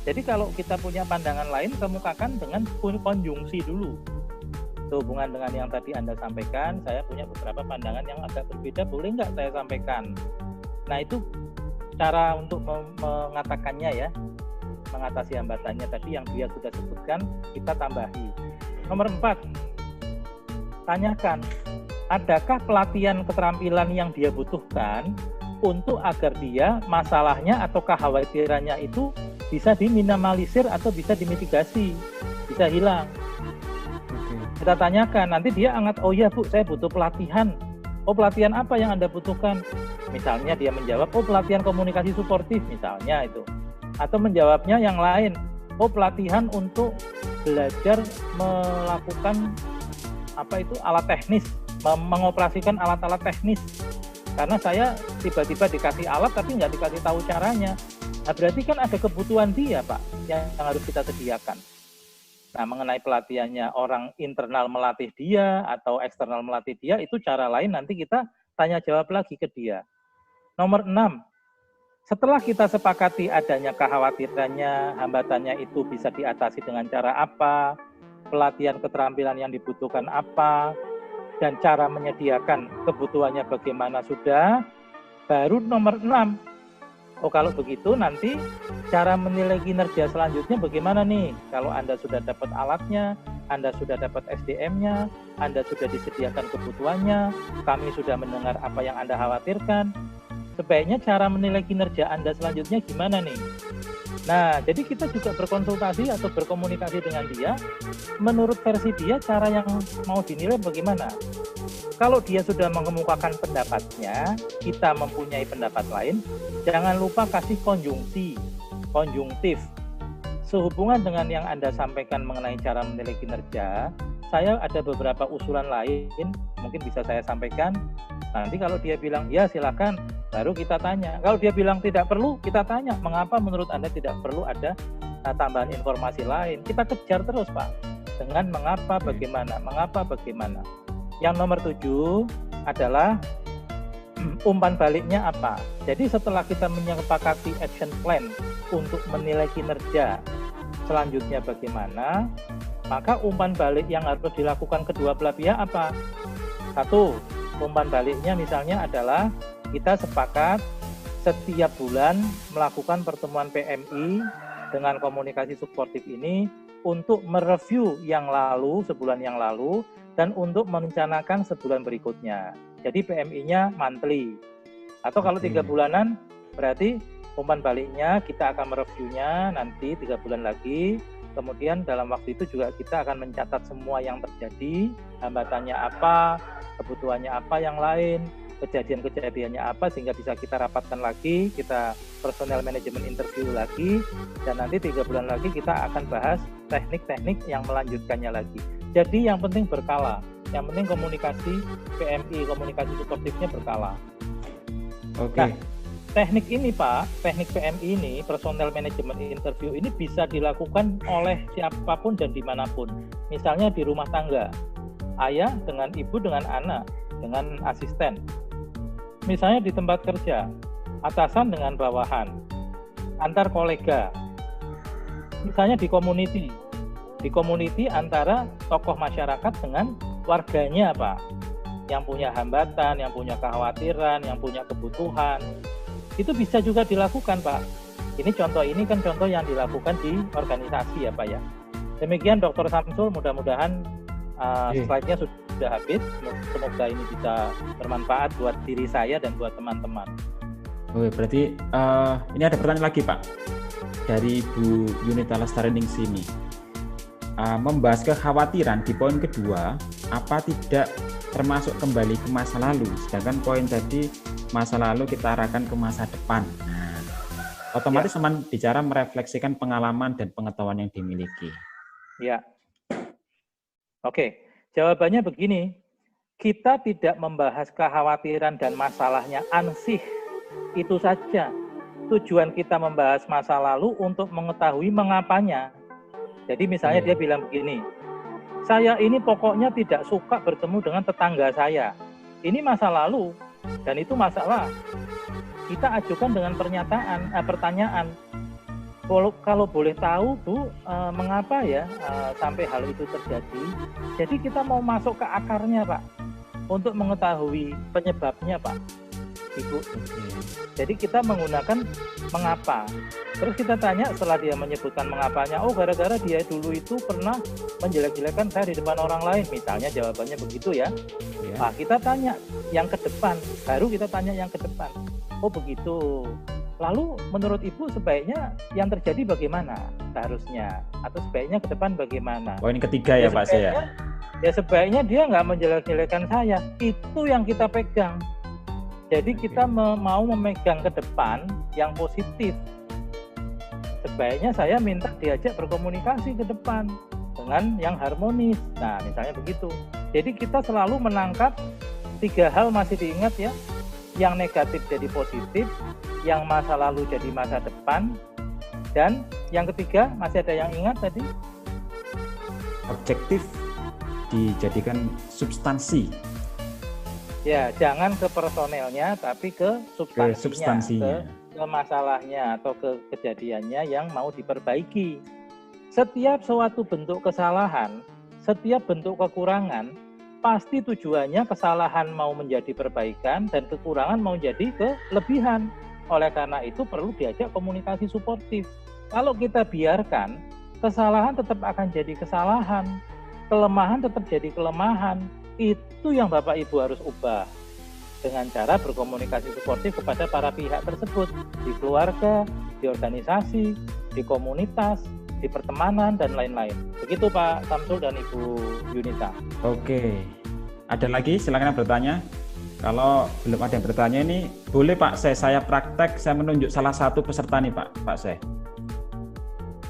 Jadi kalau kita punya pandangan lain, kemukakan dengan konjungsi dulu. Sehubungan dengan yang tadi Anda sampaikan, saya punya beberapa pandangan yang agak berbeda, boleh nggak saya sampaikan? Nah itu cara untuk mengatakannya ya, mengatasi hambatannya tadi yang dia sudah sebutkan, kita tambahi. Nomor 4, tanyakan, adakah pelatihan keterampilan yang dia butuhkan untuk agar dia masalahnya atau kekhawatirannya itu bisa diminimalisir atau bisa dimitigasi, bisa hilang. Kita tanyakan, nanti dia angat, oh ya Bu, saya butuh pelatihan. Oh pelatihan apa yang Anda butuhkan? Misalnya dia menjawab, oh pelatihan komunikasi suportif misalnya itu. Atau menjawabnya yang lain, oh pelatihan untuk belajar melakukan alat teknis, mengoperasikan alat-alat teknis. Karena saya tiba-tiba dikasih alat tapi nggak dikasih tahu caranya. Nah berarti kan ada kebutuhan dia Pak yang harus kita sediakan. Nah mengenai pelatihannya orang internal melatih dia atau eksternal melatih dia, itu cara lain nanti kita tanya jawab lagi ke dia. Nomor 6, setelah kita sepakati adanya kekhawatirannya, hambatannya itu bisa diatasi dengan cara apa, pelatihan keterampilan yang dibutuhkan apa, dan cara menyediakan kebutuhannya bagaimana sudah, baru nomor 6. Oh kalau begitu nanti cara menilai kinerja selanjutnya bagaimana nih? Kalau Anda sudah dapat alatnya, Anda sudah dapat SDM-nya, Anda sudah disediakan kebutuhannya, kami sudah mendengar apa yang Anda khawatirkan. sebaiknya cara menilai kinerja Anda selanjutnya gimana nih? Nah, jadi kita juga berkonsultasi atau berkomunikasi dengan dia, menurut versi dia cara yang mau dinilai bagaimana. Kalau dia sudah mengemukakan pendapatnya, kita mempunyai pendapat lain, jangan lupa kasih konjungtif. Sehubungan dengan yang Anda sampaikan mengenai cara menilai kinerja, saya ada beberapa usulan lain, mungkin bisa saya sampaikan. Nanti kalau dia bilang, ya silakan, baru kita tanya. Kalau dia bilang tidak perlu, kita tanya, mengapa menurut Anda tidak perlu ada tambahan informasi lain. Kita kejar terus, Pak, dengan mengapa, bagaimana. Yang nomor 7 adalah umpan baliknya apa. Jadi setelah kita menyepakati action plan untuk menilai kinerja selanjutnya bagaimana, maka umpan balik yang harus dilakukan kedua belah pihak apa? 1, umpan baliknya misalnya adalah kita sepakat setiap bulan melakukan pertemuan PMI dengan komunikasi suportif ini untuk mereview yang lalu, sebulan yang lalu, dan untuk merencanakan sebulan berikutnya. Jadi PMI-nya monthly. Atau kalau 3 bulanan, berarti umpan baliknya kita akan mereviewnya nanti 3 bulan lagi. Kemudian dalam waktu itu juga kita akan mencatat semua yang terjadi, hambatannya apa, kebutuhannya apa yang lain, kejadian-kejadiannya apa, sehingga bisa kita rapatkan lagi, kita personal management interview lagi, dan nanti 3 bulan lagi kita akan bahas teknik-teknik yang melanjutkannya lagi. Jadi yang penting berkala, yang penting komunikasi PMI, komunikasi suportifnya berkala. Oke. Nah, teknik ini Pak, teknik PMI ini, personal management interview ini bisa dilakukan oleh siapapun dan dimanapun. Misalnya di rumah tangga, ayah dengan ibu dengan anak, dengan asisten. Misalnya di tempat kerja, atasan dengan bawahan, antar kolega. Misalnya di community antara tokoh masyarakat dengan warganya Pak, yang punya hambatan, yang punya kekhawatiran, yang punya kebutuhan. Itu bisa juga dilakukan Pak. Ini kan contoh yang dilakukan di organisasi ya Pak ya. Demikian Dr. Samsul, mudah-mudahan slide-nya sudah habis. Semoga ini bisa bermanfaat buat diri saya dan buat teman-teman. Oke, berarti ini ada pertanyaan lagi Pak dari Bu Yunita Lestarining sini. Membahas kekhawatiran di poin kedua, apa tidak termasuk kembali ke masa lalu, sedangkan poin tadi masa lalu kita arahkan ke masa depan. Nah, otomatis teman bicara merefleksikan pengalaman dan pengetahuan yang dimiliki. Ya. Oke, jawabannya begini. Kita tidak membahas kekhawatiran dan masalahnya ansih. Itu saja. Tujuan kita membahas masa lalu untuk mengetahui mengapanya. Jadi misalnya dia bilang begini, saya ini pokoknya tidak suka bertemu dengan tetangga saya. Ini masa lalu dan itu masalah. Kita ajukan dengan pertanyaan. Kalau boleh tahu Bu, mengapa ya sampai hal itu terjadi? Jadi kita mau masuk ke akarnya Pak, untuk mengetahui penyebabnya Pak, Ibu. Jadi kita menggunakan mengapa. Terus kita tanya setelah dia menyebutkan mengapanya, oh gara-gara dia dulu itu pernah menjelek-jelekan saya di depan orang lain. Misalnya jawabannya begitu ya. Nah, kita tanya yang ke depan, baru kita tanya yang ke depan. Oh begitu. Lalu menurut Ibu sebaiknya yang terjadi bagaimana seharusnya? Atau sebaiknya ke depan bagaimana? Poin ketiga ya Pak saya. Ya sebaiknya dia nggak menjelek-jelekan saya. Itu yang kita pegang. Jadi kita mau memegang ke depan yang positif. Sebaiknya saya minta diajak berkomunikasi ke depan dengan yang harmonis. Nah, misalnya begitu. Jadi kita selalu menangkap 3 hal masih diingat ya. Yang negatif jadi positif, yang masa lalu jadi masa depan, dan yang ketiga masih ada yang ingat tadi? Objektif dijadikan substansi. Ya, jangan ke personelnya, tapi ke substansinya, ke masalahnya atau ke kejadiannya yang mau diperbaiki. Setiap suatu bentuk kesalahan, setiap bentuk kekurangan, pasti tujuannya kesalahan mau menjadi perbaikan dan kekurangan mau jadi kelebihan. Oleh karena itu perlu diajak komunikasi suportif. Kalau kita biarkan, kesalahan tetap akan jadi kesalahan, kelemahan tetap jadi kelemahan. Itu yang Bapak Ibu harus ubah. dengan cara berkomunikasi suportif kepada para pihak tersebut, di keluarga, di organisasi, di komunitas, di pertemanan, dan lain-lain. Begitu Pak Samsul dan Ibu Yunita. Oke, ada lagi? Silakan yang bertanya. Kalau belum ada yang bertanya ini, boleh Pak saya praktek, saya menunjuk salah satu peserta nih Pak Syekh.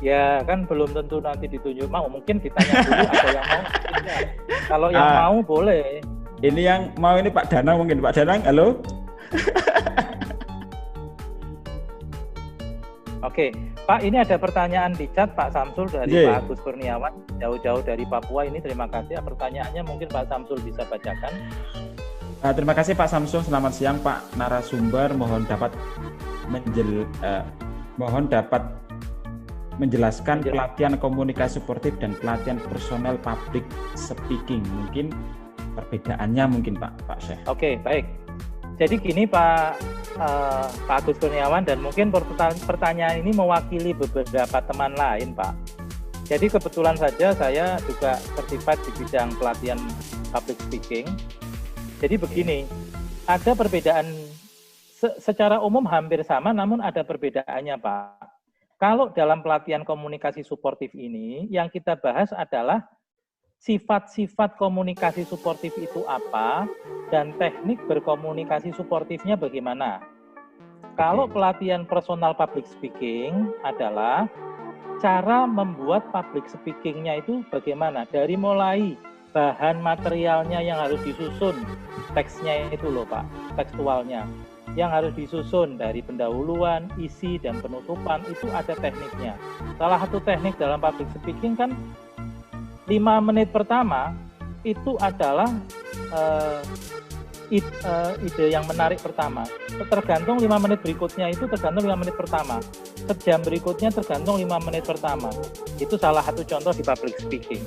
Ya kan belum tentu nanti ditunjuk mau, mungkin ditanya dulu ada yang mau. Kalau yang mau boleh. Ini yang mau ini Pak Danang mungkin. Pak Danang, halo? Oke, Pak, ini ada pertanyaan di chat Pak Samsul dari Pak Agus Kurniawan, jauh-jauh dari Papua ini, terima kasih. Pertanyaannya mungkin Pak Samsul bisa bacakan. Terima kasih Pak Samsul, selamat siang Pak narasumber, mohon dapat menjelaskan pelatihan komunikasi suportif dan pelatihan personal public speaking. Mungkin perbedaannya mungkin Pak Syekh. Oke, baik. Jadi gini Pak Agus Kurniawan, dan mungkin pertanyaan ini mewakili beberapa teman lain Pak. Jadi kebetulan saja saya juga certified di bidang pelatihan public speaking. Jadi begini, ada perbedaan secara umum hampir sama, namun ada perbedaannya Pak. Kalau dalam pelatihan komunikasi suportif ini, yang kita bahas adalah sifat-sifat komunikasi suportif itu apa, dan teknik berkomunikasi suportifnya bagaimana. Kalau pelatihan personal public speaking adalah cara membuat public speaking-nya itu bagaimana, dari mulai bahan materialnya yang harus disusun, teksnya itu loh Pak, tekstualnya, yang harus disusun dari pendahuluan, isi, dan penutupan, itu ada tekniknya. Salah satu teknik dalam public speaking kan 5 menit pertama itu adalah ide yang menarik pertama. Tergantung 5 menit berikutnya itu tergantung 5 menit pertama. Sejam berikutnya tergantung 5 menit pertama. Itu salah satu contoh di public speaking.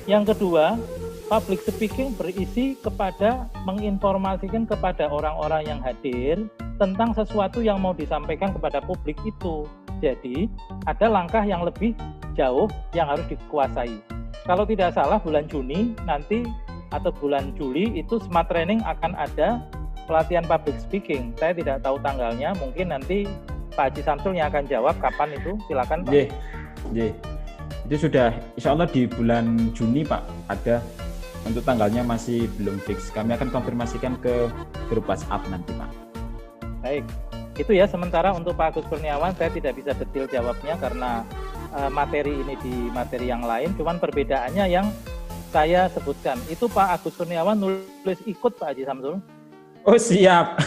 Yang kedua, public speaking berisi kepada menginformasikan kepada orang-orang yang hadir tentang sesuatu yang mau disampaikan kepada publik itu. Jadi, ada langkah yang lebih jauh yang harus dikuasai. Kalau tidak salah bulan Juni nanti atau bulan Juli itu Smart Training akan ada pelatihan public speaking. Saya tidak tahu tanggalnya, mungkin nanti Pak Haji Samsul yang akan jawab kapan itu. Silakan Pak. Itu sudah insya Allah di bulan Juni Pak ada. Untuk tanggalnya masih belum fix. Kami akan konfirmasikan ke grup WhatsApp nanti Pak. Baik, itu ya sementara untuk Pak Agus Kurniawan saya tidak bisa detail jawabnya karena materi ini di materi yang lain. Cuman perbedaannya yang saya sebutkan. Itu Pak Agus Kurniawan nulis ikut Pak Haji Samsul. Oh siap.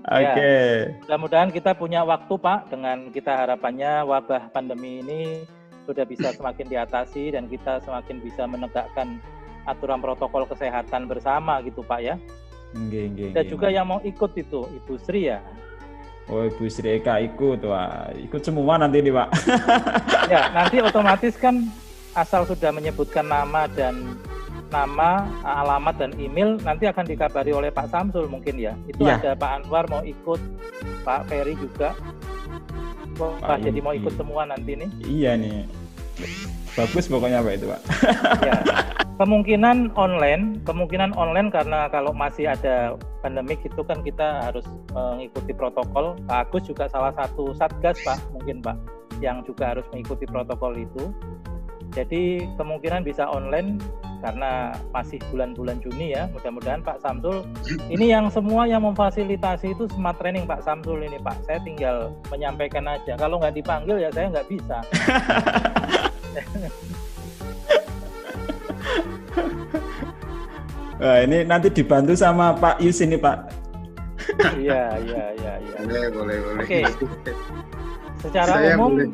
Oke. Mudah-mudahan kita punya waktu Pak, dengan kita harapannya wabah pandemi ini sudah bisa semakin diatasi dan kita semakin bisa menegakkan aturan protokol kesehatan bersama gitu Pak ya. Dan juga yang mau ikut itu Ibu Sri ya. Oh Ibu Sri Eka ikut, wah ikut semua nanti nih Pak. Ya nanti otomatis kan asal sudah menyebutkan nama, alamat dan email nanti akan dikabari oleh Pak Samsul mungkin ya. Itu ya. Ada Pak Anwar mau ikut, Pak Ferry juga. Wah, jadi mau ikut semua nanti nih. Iya nih. Bagus pokoknya Pak itu Pak. Ya. Kemungkinan online karena kalau masih ada pandemik itu kan kita harus mengikuti protokol. Pak Agus juga salah satu satgas Pak, mungkin Pak, yang juga harus mengikuti protokol itu. Jadi kemungkinan bisa online karena masih bulan-bulan Juni ya. Mudah-mudahan Pak Samsul ini yang semua yang memfasilitasi itu Smart Training Pak Samsul ini Pak. Saya tinggal menyampaikan aja. Kalau nggak dipanggil ya saya nggak bisa. Wah, ini nanti dibantu sama Pak Yus ini Pak. Iya. Boleh. Oke. Secara saya umum, boleh.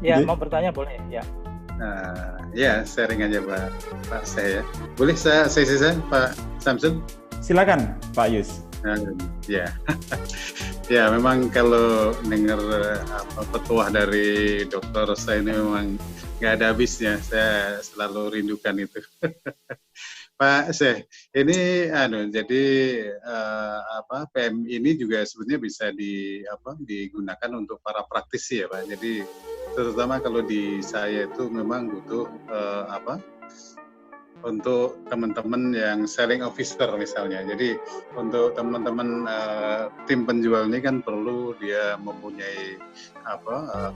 Ya mau bertanya boleh ya. Ya sharing aja Pak saya. Boleh saya Pak Samsul? Silakan Pak Yus. Ya memang kalau dengar petuah dari dokter saya ini memang nggak ada habisnya. Saya selalu rindukan itu. Pak Syekh, ini jadi PM ini juga sebenarnya bisa digunakan untuk para praktisi ya Pak. Jadi terutama kalau di saya itu memang butuh untuk teman-teman yang selling officer misalnya. Jadi untuk teman-teman tim penjual ini kan perlu dia mempunyai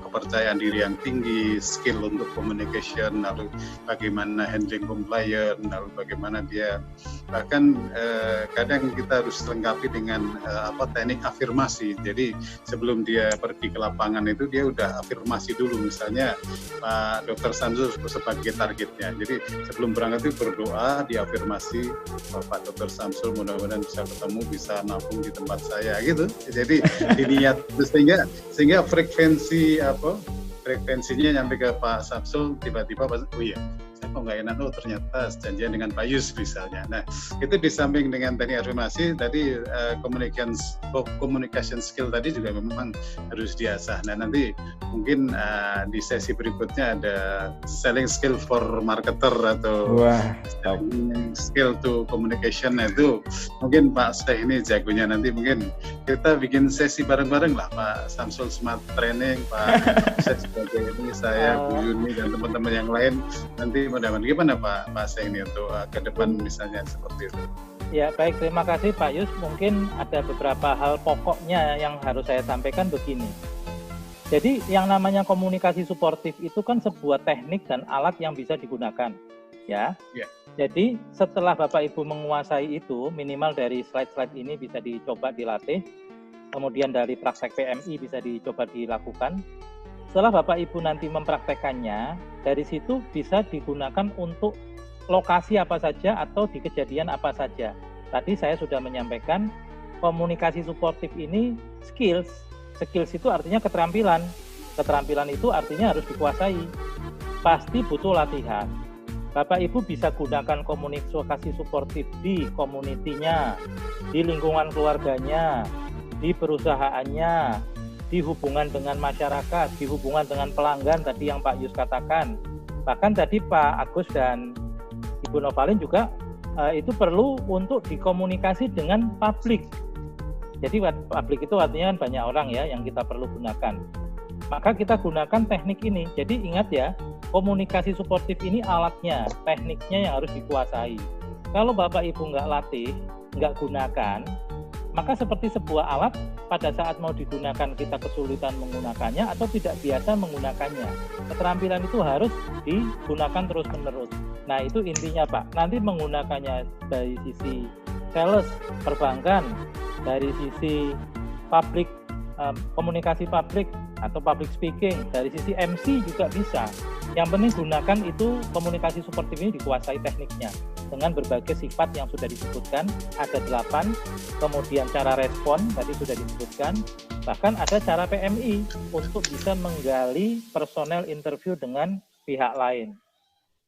kepercayaan diri yang tinggi, skill untuk communication, lalu bagaimana handling compliance, lalu bagaimana dia bahkan kadang kita harus lengkapi dengan teknik afirmasi. Jadi sebelum dia pergi ke lapangan itu dia udah afirmasi dulu, misalnya Pak Dr. Samsul sebagai targetnya. Jadi sebelum berangkat itu berdoa, diafirmasi, Bapak Dr. Samsul mudah-mudahan bisa ketemu, bisa nabung di tempat saya gitu. Jadi diniat sehingga frekuensinya nyampe ke Pak Samsul, tiba-tiba oh iya saya kok nggak enak, ternyata janjian dengan Pak Yus misalnya. Nah itu di samping dengan teknik afirmasi tadi, communication skill tadi juga memang harus diasah. Nah nanti mungkin di sesi berikutnya ada selling skill for marketer atau skill to communication. Nah itu mungkin Pak Steh ini jagonya, nanti mungkin kita bikin sesi bareng-bareng lah, Pak Samsul Smart Training, Pak Steh sebagai ini, saya Bu Yuni dan teman-teman yang lain. Nanti mudah-mudahan gimana Pak Steh ini untuk ke depan misalnya seperti itu. Ya baik, terima kasih Pak Yus. Mungkin ada beberapa hal pokoknya yang harus saya sampaikan begini. Jadi yang namanya komunikasi suportif itu kan sebuah teknik dan alat yang bisa digunakan, ya. Jadi setelah Bapak Ibu menguasai itu, minimal dari slide-slide ini bisa dicoba dilatih, kemudian dari praktek PMI bisa dicoba dilakukan. Setelah Bapak Ibu nanti mempraktekannya, dari situ bisa digunakan untuk lokasi apa saja atau di kejadian apa saja. Tadi saya sudah menyampaikan komunikasi suportif ini skills. Skills itu artinya keterampilan. Keterampilan itu artinya harus dikuasai. Pasti butuh latihan. Bapak Ibu bisa gunakan komunikasi suportif di komunitinya, di lingkungan keluarganya, di perusahaannya, di hubungan dengan masyarakat, di hubungan dengan pelanggan tadi yang Pak Yus katakan. Bahkan tadi Pak Agus dan Ibu Novalin juga itu perlu untuk dikomunikasi dengan publik. Jadi publik itu artinya banyak orang ya yang kita perlu gunakan. Maka kita gunakan teknik ini. Jadi ingat ya, komunikasi suportif ini alatnya, tekniknya yang harus dikuasai. Kalau Bapak Ibu nggak latih, nggak gunakan, maka seperti sebuah alat pada saat mau digunakan kita kesulitan menggunakannya atau tidak biasa menggunakannya. Keterampilan itu harus digunakan terus-menerus. Nah itu intinya Pak, nanti menggunakannya dari sisi sales, perbankan, dari sisi public, komunikasi publik atau public speaking, dari sisi MC juga bisa. Yang penting gunakan itu komunikasi suportif ini dikuasai tekniknya dengan berbagai sifat yang sudah disebutkan, ada 8, kemudian cara respon tadi sudah disebutkan, bahkan ada cara PMI untuk bisa menggali personel interview dengan pihak lain.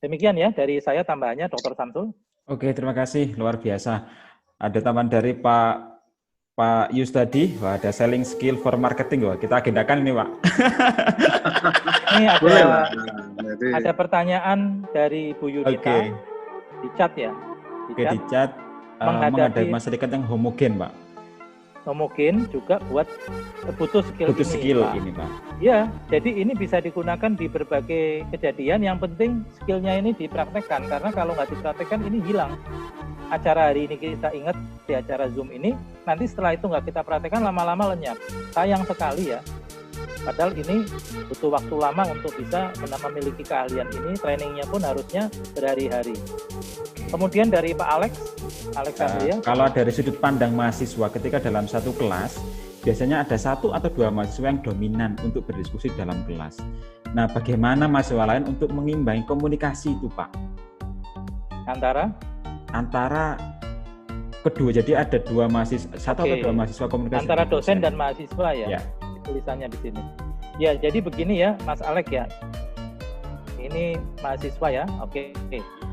Demikian ya dari saya tambahannya Dr. Samsul. Oke, terima kasih, luar biasa. Ada tambahan dari Pak Yus tadi, wah, ada selling skill for marketing, wah, kita agendakan ini Pak. Ini ada pertanyaan dari Bu Yunita di chat ya. Di chat menghadapi masyarakat yang homogen Pak. Homogen juga butuh skill ini Pak. Ya, jadi ini bisa digunakan di berbagai kejadian. Yang penting skillnya ini dipraktekkan, karena kalau nggak dipraktekkan ini hilang. Acara hari ini kita ingat di acara Zoom ini, nanti setelah itu nggak kita praktekkan lama-lama lenyap. Sayang sekali ya. Padahal ini butuh waktu lama untuk bisa memiliki keahlian ini. Trainingnya pun harusnya berhari-hari. Kemudian dari Pak Alex Andrea. Kalau dari sudut pandang mahasiswa ketika dalam satu kelas, biasanya ada 1 atau 2 mahasiswa yang dominan untuk berdiskusi dalam kelas. Nah, bagaimana mahasiswa lain untuk mengimbangi komunikasi itu, Pak? Antara kedua, jadi ada 2 mahasiswa, 1 atau 2 mahasiswa komunikasi. Antara dosen dan mahasiswa ya? Tulisannya di sini. Ya, jadi begini ya, Mas Alex ya. Ini mahasiswa ya, oke.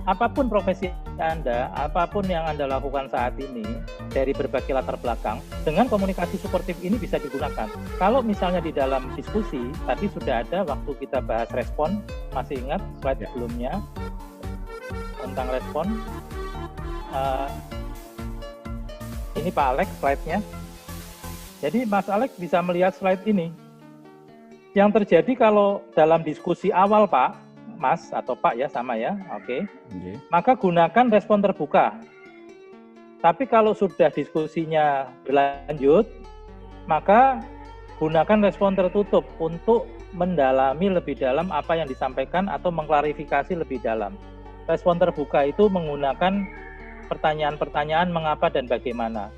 Apapun profesi Anda, apapun yang Anda lakukan saat ini, dari berbagai latar belakang, dengan komunikasi suportif ini bisa digunakan. Kalau misalnya di dalam diskusi, tadi sudah ada waktu kita bahas respon, masih ingat slide sebelumnya, tentang respon. Ini Pak Alex slide-nya. Jadi Mas Alex bisa melihat slide ini. Yang terjadi kalau dalam diskusi awal Pak, Mas atau Pak ya, sama ya, oke. Okay. Maka gunakan respon terbuka. Tapi kalau sudah diskusinya berlanjut, maka gunakan respon tertutup untuk mendalami lebih dalam apa yang disampaikan atau mengklarifikasi lebih dalam. Respon terbuka itu menggunakan pertanyaan-pertanyaan mengapa dan bagaimana.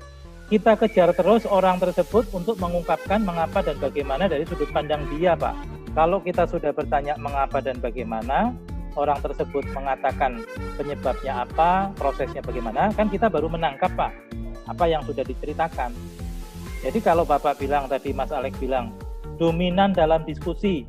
Kita kejar terus orang tersebut untuk mengungkapkan mengapa dan bagaimana dari sudut pandang dia, Pak. Kalau kita sudah bertanya mengapa dan bagaimana, orang tersebut mengatakan penyebabnya apa, prosesnya bagaimana, kan kita baru menangkap, Pak, apa yang sudah diceritakan. Jadi kalau Bapak bilang tadi, Mas Alex bilang, dominan dalam diskusi.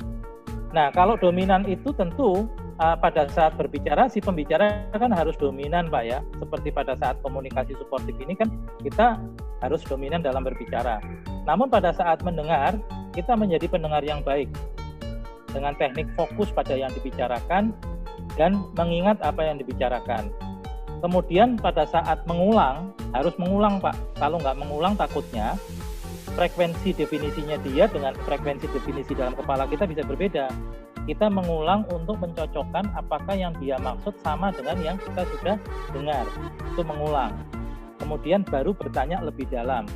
Nah, kalau dominan itu tentu pada saat berbicara, si pembicara kan harus dominan, Pak ya. Seperti pada saat komunikasi suportif ini kan kita harus dominan dalam berbicara. Namun pada saat mendengar, kita menjadi pendengar yang baik. Dengan teknik fokus pada yang dibicarakan, dan mengingat apa yang dibicarakan. Kemudian pada saat mengulang, harus mengulang, Pak. Kalau nggak mengulang, takutnya frekuensi definisinya dia dengan frekuensi definisi dalam kepala kita bisa berbeda. Kita mengulang untuk mencocokkan apakah yang dia maksud sama dengan yang kita sudah dengar. Itu mengulang. Kemudian baru bertanya lebih dalam.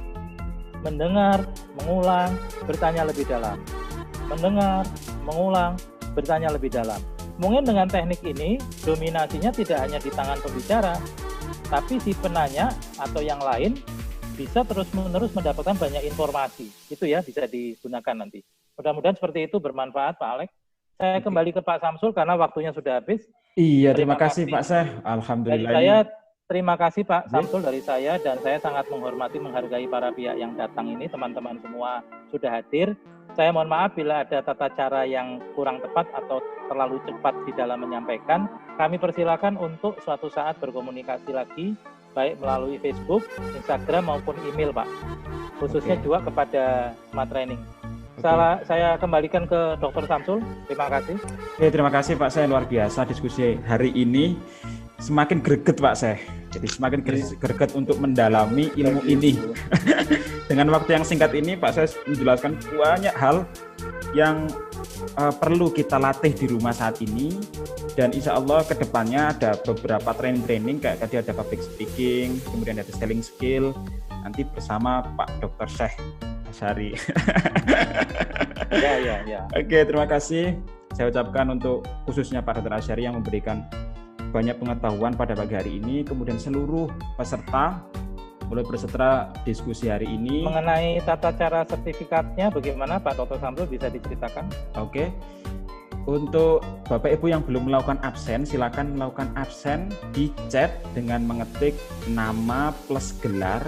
Mendengar, mengulang, bertanya lebih dalam. Mendengar, mengulang, bertanya lebih dalam. Mungkin dengan teknik ini, dominasinya tidak hanya di tangan pembicara, tapi si penanya atau yang lain bisa terus-menerus mendapatkan banyak informasi. Itu ya, bisa digunakan nanti. Mudah-mudahan seperti itu bermanfaat, Pak Alex. Saya kembali ke Pak Samsul karena waktunya sudah habis. Iya, terima kasih Pak Syekh. Alhamdulillah. Dari saya, terima kasih Pak Samsul dari saya, dan saya sangat menghormati, menghargai para pihak yang datang ini, teman-teman semua sudah hadir. Saya mohon maaf bila ada tata cara yang kurang tepat atau terlalu cepat di dalam menyampaikan. Kami persilakan untuk suatu saat berkomunikasi lagi, baik melalui Facebook, Instagram maupun email, Pak. Khususnya juga kepada Smart Training. Saya kembalikan ke Dr. Samsul. Terima kasih. Terima kasih Pak Syekh, luar biasa diskusi hari ini. Semakin greget Pak Syekh. Jadi semakin greget untuk mendalami ilmu ini. Dengan waktu yang singkat ini Pak Syekh menjelaskan banyak hal yang perlu kita latih di rumah saat ini, dan insya Allah kedepannya ada beberapa training kayak tadi ada public speaking, kemudian ada selling skill, nanti bersama Pak Dr. Syekh Asyari. Ya. Oke, terima kasih saya ucapkan untuk khususnya Pak Dr. Asyari yang memberikan banyak pengetahuan pada pagi hari ini, kemudian seluruh peserta mulai berserta diskusi hari ini. Mengenai tata cara sertifikatnya bagaimana Pak Dr. Samsul, bisa diceritakan? Oke. Untuk Bapak Ibu yang belum melakukan absen, silakan melakukan absen di chat dengan mengetik nama plus gelar,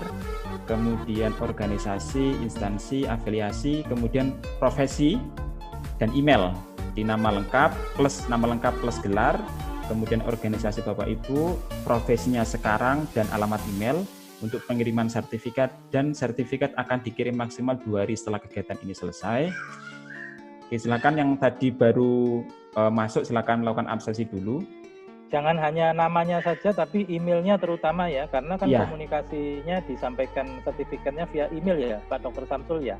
kemudian organisasi, instansi, afiliasi, kemudian profesi dan email. Di nama lengkap plus gelar, kemudian organisasi Bapak Ibu, profesinya sekarang, dan alamat email untuk pengiriman sertifikat, dan sertifikat akan dikirim maksimal 2 hari setelah kegiatan ini selesai. Oke, silakan yang tadi baru masuk silakan melakukan absensi dulu. Jangan hanya namanya saja, tapi emailnya terutama ya, karena kan komunikasinya disampaikan sertifikatnya via email ya, Pak Dr. Samsul ya.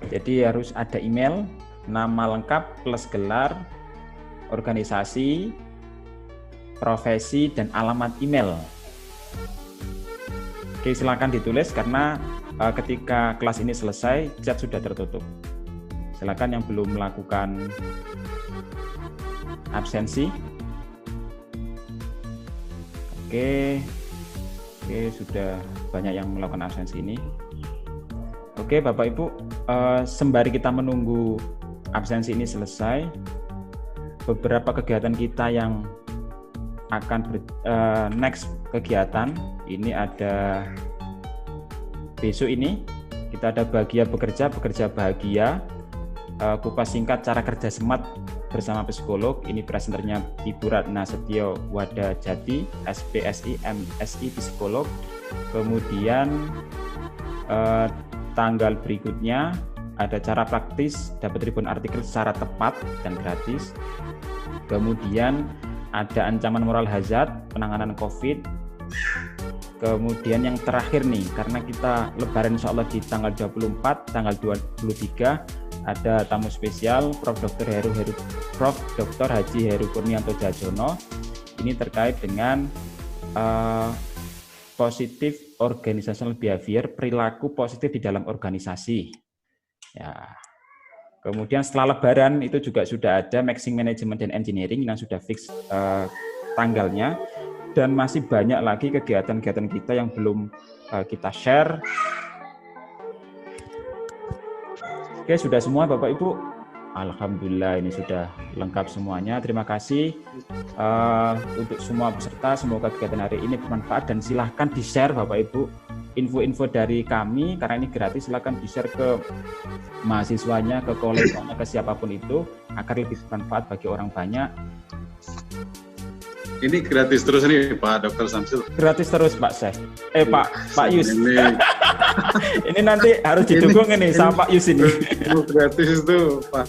Jadi harus ada email, nama lengkap plus gelar, organisasi, profesi, dan alamat email. Oke, silakan ditulis karena ketika kelas ini selesai, chat sudah tertutup. Silakan yang belum melakukan absensi. Oke, sudah banyak yang melakukan absensi ini. Oke, Bapak Ibu, sembari kita menunggu absensi ini selesai, beberapa kegiatan kita yang akan next kegiatan ini ada besok ini kita ada bahagia bekerja bahagia, kupas singkat cara kerja smart bersama psikolog. Ini presenternya Ibu Ratna Setio Wada Jati, SPSI MSI psikolog. Kemudian tanggal berikutnya ada cara praktis dapat ribuan artikel secara tepat dan gratis. Kemudian ada ancaman moral hazard, penanganan COVID. Kemudian yang terakhir nih, karena kita lebaran insya Allah di tanggal 24, tanggal 23, ada tamu spesial Prof. Dr. Haji Heru Kurnianto Jajono. Ini terkait dengan positif organizational behavior, perilaku positif di dalam organisasi. Ya. Kemudian setelah Lebaran itu juga sudah ada Mixing Management dan Engineering yang sudah fix tanggalnya, dan masih banyak lagi kegiatan-kegiatan kita yang belum kita share. Oke, sudah semua Bapak Ibu? Alhamdulillah ini sudah lengkap semuanya. Terima kasih untuk semua peserta. Semoga kegiatan hari ini bermanfaat dan silahkan di-share Bapak Ibu. Info-info dari kami, karena ini gratis, silahkan di-share ke mahasiswanya, ke koleganya, ke siapapun itu, agar lebih bermanfaat bagi orang banyak. Ini gratis terus nih Pak Dr. Samsul. Gratis terus Pak Syekh. Pak Yus. Ini nanti harus didukung ini sama Pak Yus ini. Gratis itu Pak.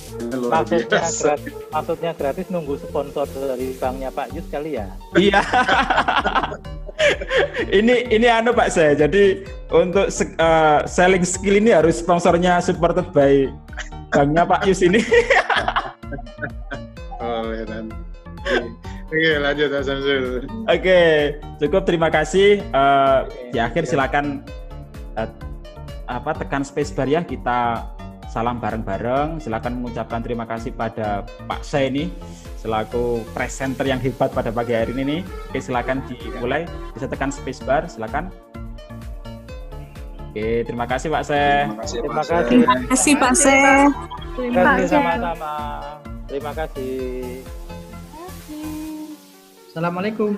Maksudnya gratis nunggu sponsor dari banknya Pak Yus kali ya? Iya. ini Pak Syekh. Jadi untuk selling skill ini harus sponsornya supported by banknya Pak Yus ini. Oh ya dan. Oke, lanjut Pak Samsul. Oke, cukup, terima kasih. Di akhir silakan tekan spacebar ya, kita salam bareng-bareng. Silakan mengucapkan terima kasih pada Pak Syekh ini selaku presenter yang hebat pada pagi hari ini nih. Oke, silakan dimulai, bisa tekan spacebar, silakan. Oke, terima kasih Pak Syekh. Terima kasih. Terima kasih Pak Syekh. Terima kasih sama-sama. Terima kasih. Assalamualaikum.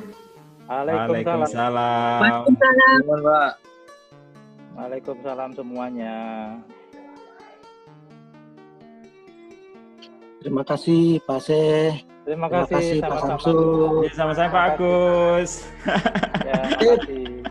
Waalaikumsalam. Waalaikumsalam. Waalaikumsalam semuanya. Terima kasih Pak Syekh. Terima kasih Pak sama-sama. Samsul. Sama-sama Pak Agus. Ya, terima kasih.